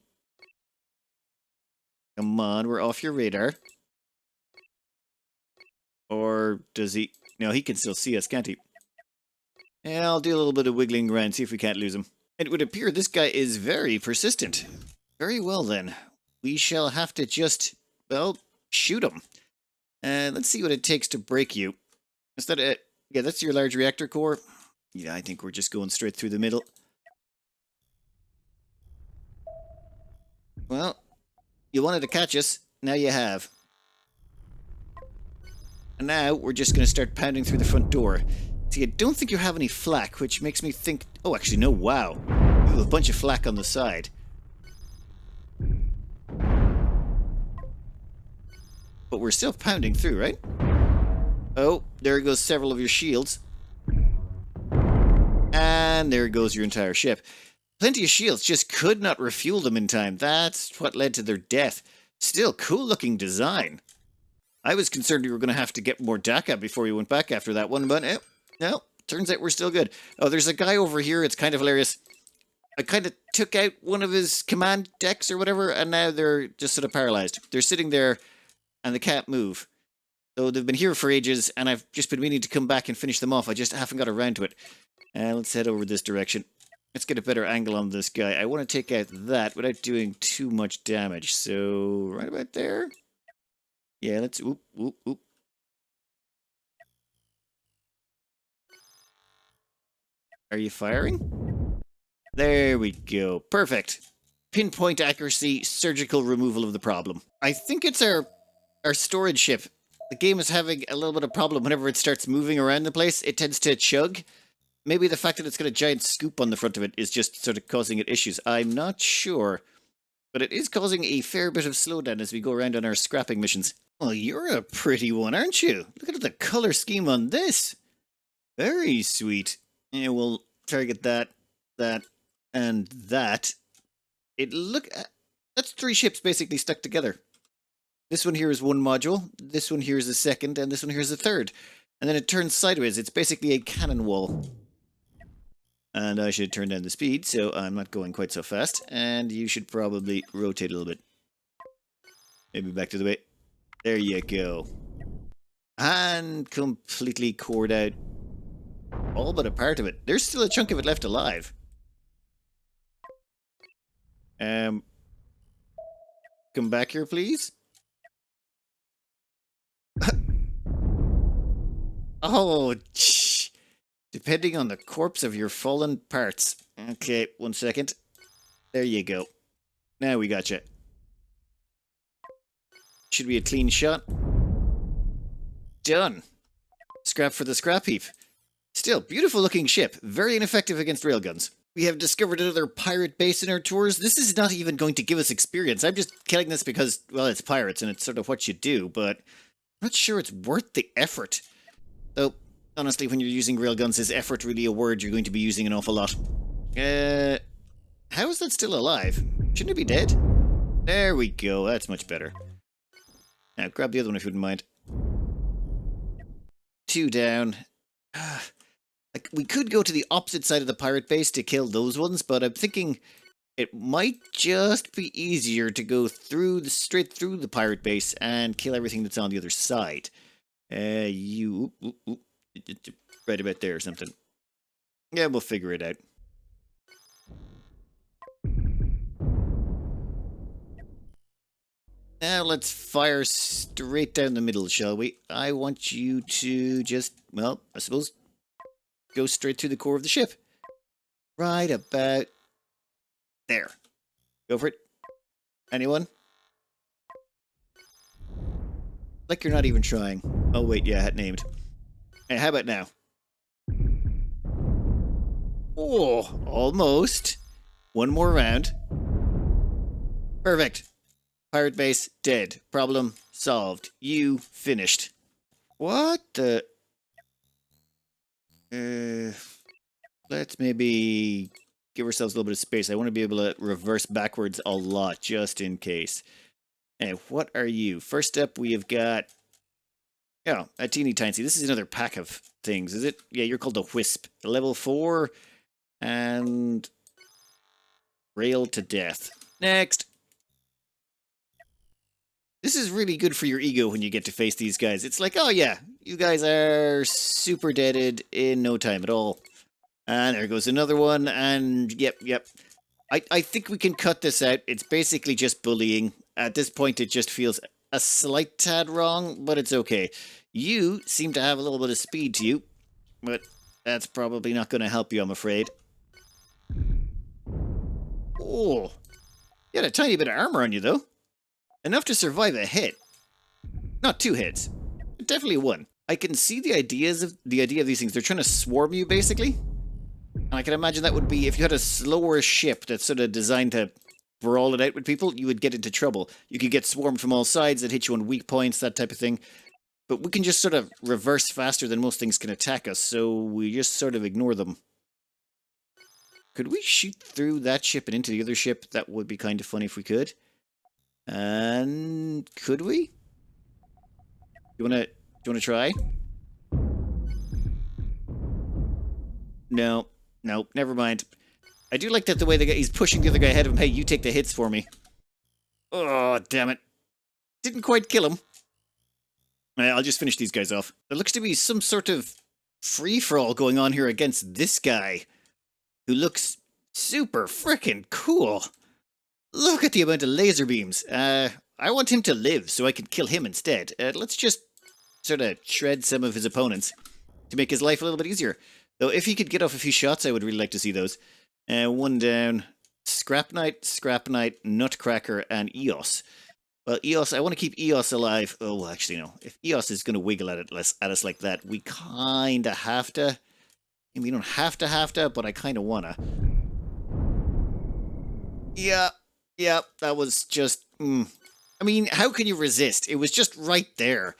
Come on, we're off your radar. Or does he... No, he can still see us, can't he? Yeah, I'll do a little bit of wiggling around, see if we can't lose him. It would appear this guy is very persistent. Very well then. We shall have to just, well, shoot him. Let's see what it takes to break you. Is that it? Yeah, that's your large reactor core. Yeah, I think we're just going straight through the middle. Well, you wanted to catch us. Now you have. And now we're just going to start pounding through the front door. See, I don't think you have any flak, which makes me think... Oh, actually, no, wow. You have a bunch of flak on the side. But we're still pounding through, right? Oh, there goes several of your shields. And there goes your entire ship. Plenty of shields, just could not refuel them in time. That's what led to their death. Still, cool looking design. I was concerned we were going to have to get more DACA before we went back after that one, but no, turns out we're still good. Oh, there's a guy over here, it's kind of hilarious. I kind of took out one of his command decks or whatever, and now they're just sort of paralyzed. They're sitting there, and they can't move. So they've been here for ages, and I've just been meaning to come back and finish them off. I just haven't got around to it. Let's head over this direction. Let's get a better angle on this guy. I want to take out that without doing too much damage. So, right about there. Yeah, let's... Oop, oop, oop. Are you firing? There we go. Perfect. Pinpoint accuracy, surgical removal of the problem. I think it's our storage ship. The game is having a little bit of problem whenever it starts moving around the place. It tends to chug. Maybe the fact that it's got a giant scoop on the front of it is just sort of causing it issues. I'm not sure. But it is causing a fair bit of slowdown as we go around on our scrapping missions. Well, you're a pretty one, aren't you? Look at the color scheme on this. Very sweet. Yeah, we'll target that, and that. That's 3 ships basically stuck together. This one here is one module, this one here is a second, and this one here is a third. And then it turns sideways. It's basically a cannon wall. And I should turn down the speed, so I'm not going quite so fast. And you should probably rotate a little bit. Maybe back to the way. There you go. And completely cored out. All but a part of it. There's still a chunk of it left alive. Come back here, please. Oh, depending on the corpse of your fallen parts. Okay, 1 second. There you go. Now we got you. Should be a clean shot. Done. Scrap for the scrap heap. Still, beautiful looking ship. Very ineffective against railguns. We have discovered another pirate base in our tours. This is not even going to give us experience. I'm just killing this because, well, it's pirates and it's sort of what you do, but I'm not sure it's worth the effort. Though, honestly, when you're using railguns, is effort really a word you're going to be using an awful lot? How is that still alive? Shouldn't it be dead? There we go. That's much better. Now, grab the other one if you wouldn't mind. 2 down. Like, we could go to the opposite side of the pirate base to kill those ones, but I'm thinking it might just be easier to go straight through the pirate base and kill everything that's on the other side. Right about there or something. Yeah, we'll figure it out. Now let's fire straight down the middle, shall we? I want you to just, well, I suppose, go straight through the core of the ship. Right about there. Go for it. Anyone? Like you're not even trying. Oh wait, yeah, I had named. Hey, how about now? Oh, almost. One more round. Perfect. Pirate base dead. Problem solved. You finished. What the... let's maybe give ourselves a little bit of space. I want to be able to reverse backwards a lot, just in case. And what are you? First up, we have got... oh, a teeny tiny. This is another pack of things, is it? Yeah, you're called a Wisp. Level 4. And... rail to death. Next. This is really good for your ego when you get to face these guys. It's like, oh yeah, you guys are super deaded in no time at all. And there goes another one, and yep. I think we can cut this out. It's basically just bullying. At this point, it just feels a slight tad wrong, but it's okay. You seem to have a little bit of speed to you, but that's probably not going to help you, I'm afraid. Oh, you had a tiny bit of armor on you, though. Enough to survive a hit. Not 2 hits. Definitely 1. I can see the idea of these things. They're trying to swarm you, basically. And I can imagine that would be if you had a slower ship that's sort of designed to brawl it out with people, you would get into trouble. You could get swarmed from all sides that hit you on weak points, that type of thing. But we can just sort of reverse faster than most things can attack us, so we just sort of ignore them. Could we shoot through that ship and into the other ship? That would be kind of funny if we could. And could we? You wanna try? No, never mind. I do like that the way he's pushing the other guy ahead of him. Hey, you take the hits for me. Oh, damn it. Didn't quite kill him. I'll just finish these guys off. There looks to be some sort of free-for-all going on here against this guy, who looks super frickin' cool. Look at the amount of laser beams. I want him to live so I can kill him instead. Let's just sort of shred some of his opponents to make his life a little bit easier. Though if he could get off a few shots, I would really like to see those. 1 down. Scrap Knight, Nutcracker, and Eos. Well, Eos, I want to keep Eos alive. Oh, well, actually, no. If Eos is going to wiggle at us like that, we kind of have to. I mean, we don't have to, but I kind of want to. Yeah, that was just... I mean, how can you resist? It was just right there.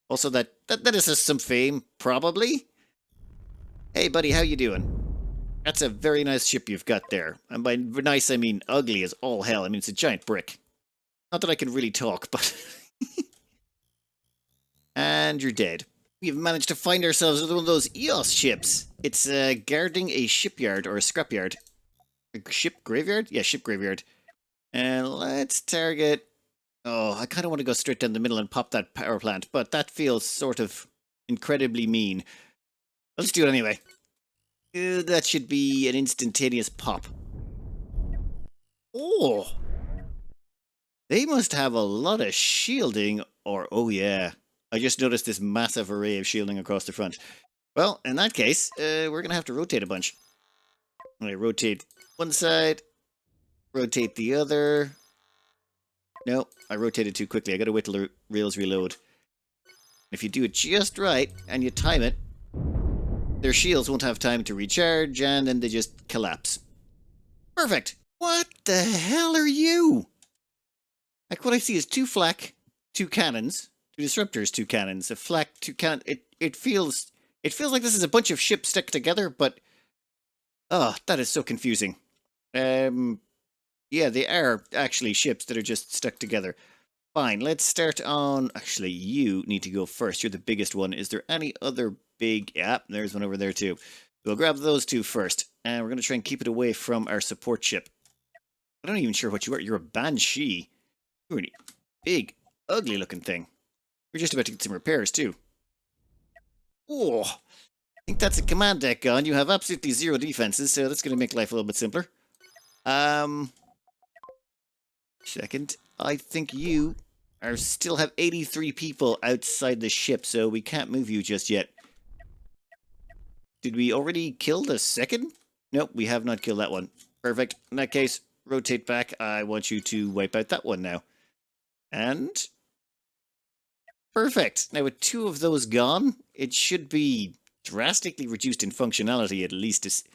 Also, that is us some fame, probably. Hey, buddy, how you doing? That's a very nice ship you've got there. And by nice, I mean ugly as all hell. I mean, it's a giant brick. Not that I can really talk, but... and you're dead. We've managed to find ourselves with one of those Eos ships. It's guarding a shipyard or a scrapyard. A ship graveyard? Yeah, ship graveyard. And let's target... oh, I kind of want to go straight down the middle and pop that power plant, but that feels sort of incredibly mean. Let's do it anyway. That should be an instantaneous pop. Oh! They must have a lot of shielding, or... oh yeah. I just noticed this massive array of shielding across the front. Well, in that case, we're going to have to rotate a bunch. I rotate one side, rotate the other. No, I rotated too quickly. I gotta wait till the rails reload. If you do it just right, and you time it, their shields won't have time to recharge, and then they just collapse. Perfect! What the hell are you? Like, what I see is 2 flak, 2 cannons, 2 disruptors, 2 cannons, a flak, 2 cannon. It feels like this is a bunch of ships stuck together, but... oh, that is so confusing. Yeah, they are actually ships that are just stuck together. Fine, let's start on... actually, you need to go first. You're the biggest one. Is there any other big... yeah, there's one over there too. We'll grab those 2 first. And we're going to try and keep it away from our support ship. I'm not even sure what you are. You're a Banshee. You're a big, ugly looking thing. We're just about to get some repairs too. Oh, I think that's a command deck gun. You have absolutely 0 defenses, so that's going to make life a little bit simpler. Second, I think you still have 83 people outside the ship, so we can't move you just yet. Did we already kill the second? Nope, we have not killed that one. Perfect. In that case, rotate back. I want you to wipe out that one now. And... perfect. Now, with 2 of those gone, it should be drastically reduced in functionality, at least.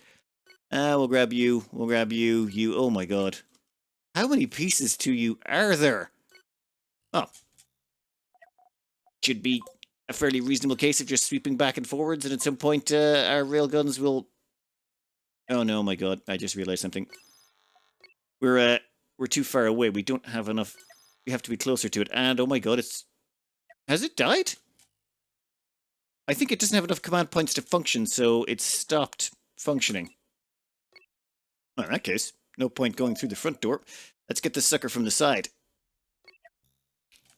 We'll grab you. We'll grab you. You. Oh my god. How many pieces to you are there? Oh. Should be a fairly reasonable case of just sweeping back and forwards, and at some point our railguns will... Oh no, my god. I just realized something. We're too far away. We don't have enough... We have to be closer to it. And oh my god, it's... Has it died? I think it doesn't have enough command points to function, so it's stopped functioning. Well, in that case, no point going through the front door. Let's get this sucker from the side.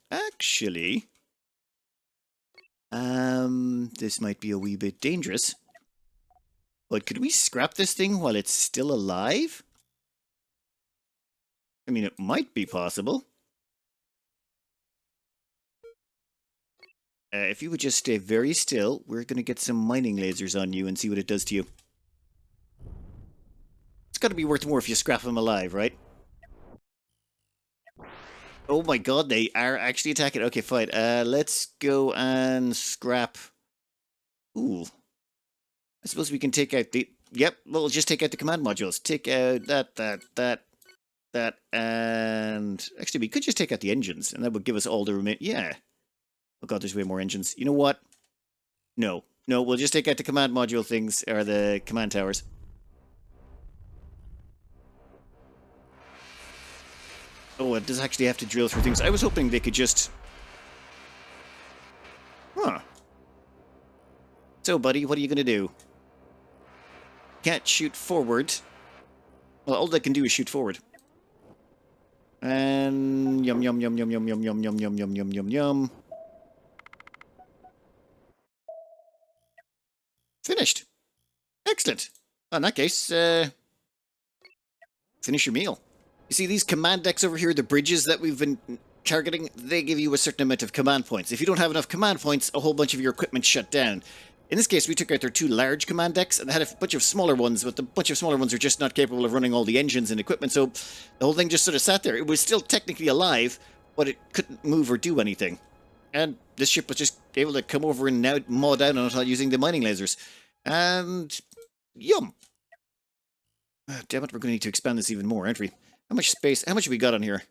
Actually... this might be a wee bit dangerous. But could we scrap this thing while it's still alive? I mean, it might be possible. If you would just stay very still, we're going to get some mining lasers on you and see what it does to you. It's got to be worth more if you scrap them alive, right? Oh my god, they are actually attacking. Okay, fine. Let's go and scrap... Ooh. I suppose we can take out the... Yep, we'll just take out the command modules. Take out that, and... Actually, we could just take out the engines, and that would give us all the remain... Yeah. Oh god, there's way more engines. You know what? No. No, we'll just take out the command module things, or the command towers. Oh, it does actually have to drill through things. I was hoping they could just... Huh. So, buddy, what are you going to do? Can't shoot forward. Well, all they can do is shoot forward. And... Yum, yum, yum, yum, yum, yum, yum, yum, yum, yum, yum, yum, yum. Finished. Excellent. Well, in that case, finish your meal. You see, these command decks over here, the bridges that we've been targeting, they give you a certain amount of command points. If you don't have enough command points, a whole bunch of your equipment shut down. In this case, we took out their two large command decks, and they had a bunch of smaller ones, but the bunch of smaller ones are just not capable of running all the engines and equipment, so the whole thing just sort of sat there. It was still technically alive, but it couldn't move or do anything. And this ship was just able to come over and now mow down on it using the mining lasers. And... Yum! Damn it, we're going to need to expand this even more, aren't we? How much space? How much have we got on here?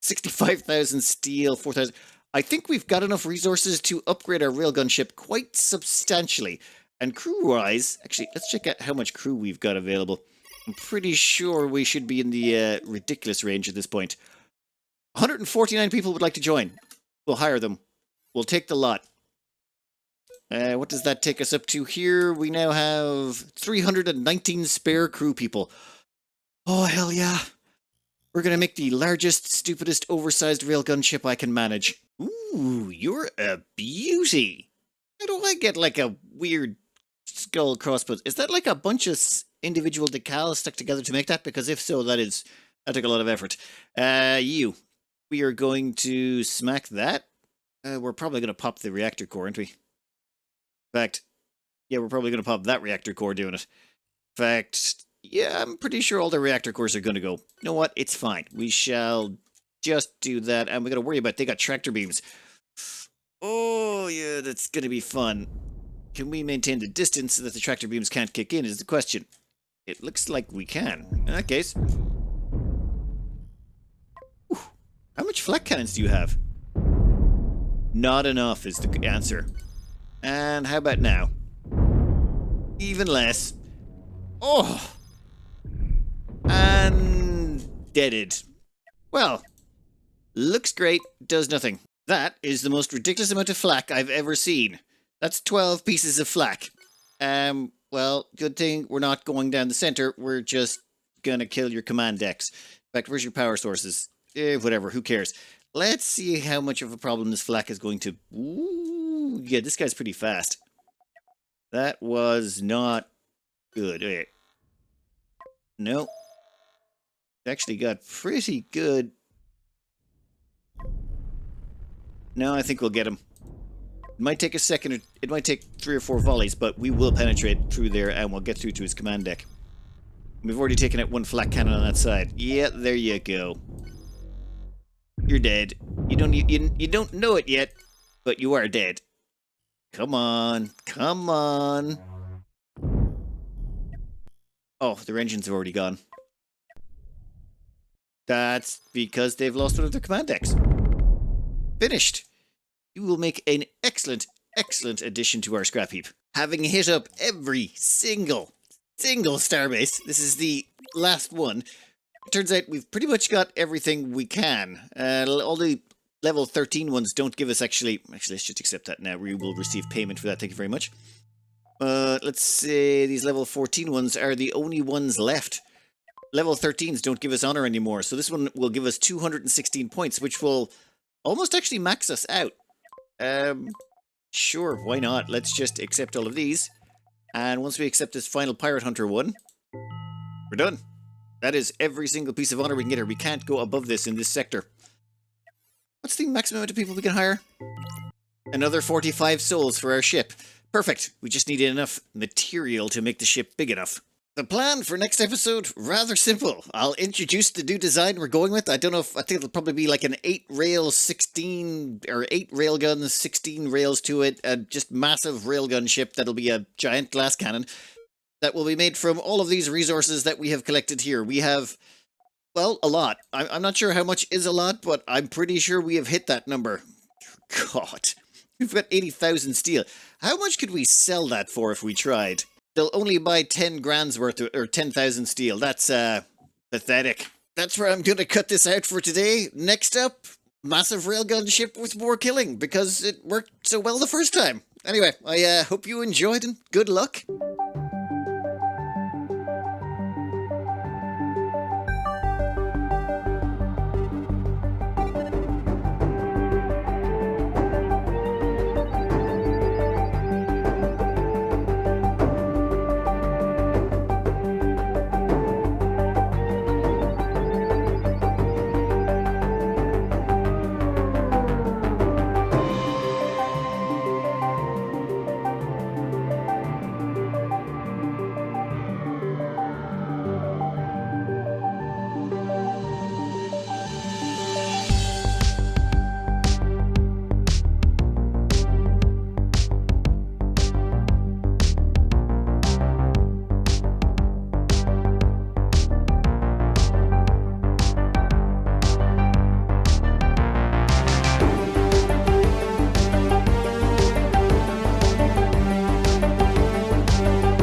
65,000 steel, 4,000... I think we've got enough resources to upgrade our railgun ship quite substantially. And crew-wise... Actually, let's check out how much crew we've got available. I'm pretty sure we should be in the ridiculous range at this point. 149 people would like to join. We'll hire them. We'll take the lot. What does that take us up to here? We now have 319 spare crew people. Oh, hell yeah. We're going to make the largest, stupidest, oversized railgun ship I can manage. Ooh, you're a beauty. How do I get like a weird skull crossbones? Is that like a bunch of individual decals stuck together to make that? Because if so, that took a lot of effort. We are going to smack that. We're probably going to pop the reactor core, aren't we? In fact, yeah, we're probably going to pop that reactor core doing it. In fact, yeah, I'm pretty sure all the reactor cores are going to go. You know what? It's fine. We shall just do that, and we got to worry about they got tractor beams. Oh, yeah, that's going to be fun. Can we maintain the distance so that the tractor beams can't kick in is the question. It looks like we can. In that case... Whew. How much flak cannons do you have? Not enough is the answer. And how about now? Even less. Oh! And... deaded. Well, looks great, does nothing. That is the most ridiculous amount of flak I've ever seen. That's 12 pieces of flak. Well, good thing we're not going down the center. We're just gonna kill your command decks. In fact, where's your power sources? Whatever, who cares? Let's see how much of a problem this flak is going to... Ooh, yeah, this guy's pretty fast. That was not good. Okay. No. Actually got pretty good... No, I think we'll get him. It might take a second, or it might take 3 or 4 volleys, but we will penetrate through there and we'll get through to his command deck. We've already taken out 1 flak cannon on that side. Yeah, there you go. You're dead. You don't know it yet, but you are dead. Come on. Come on. Oh, their engines are already gone. That's because they've lost one of their command decks. Finished. You will make an excellent, excellent addition to our scrap heap. Having hit up every single starbase, this is the last one. It turns out we've pretty much got everything we can. All the level 13 ones don't give us actually, let's just accept that now. We will receive payment for that, thank you very much. Let's say these level 14 ones are the only ones left. Level 13s don't give us honor anymore, so this one will give us 216 points, which will almost actually max us out. Sure, why not? Let's just accept all of these. And once we accept this final Pirate Hunter one, we're done. That is every single piece of honor we can get here. We can't go above this in this sector. What's the maximum amount of people we can hire? Another 45 souls for our ship. Perfect. We just need enough material to make the ship big enough. The plan for next episode, rather simple. I'll introduce the new design we're going with. I don't know if, I think it'll probably be like an 8 rail 16, or 8 railguns, 16 rails to it, a just massive railgun ship that'll be a giant glass cannon that will be made from all of these resources that we have collected here. We have, well, a lot. I'm not sure how much is a lot, but I'm pretty sure we have hit that number. God, we've got 80,000 steel. How much could we sell that for if we tried? They'll only buy 10 grand's worth, or 10,000 steel. That's, pathetic. That's where I'm going to cut this out for today. Next up, massive railgun ship with more killing, because it worked so well the first time. Anyway, I hope you enjoyed, and good luck.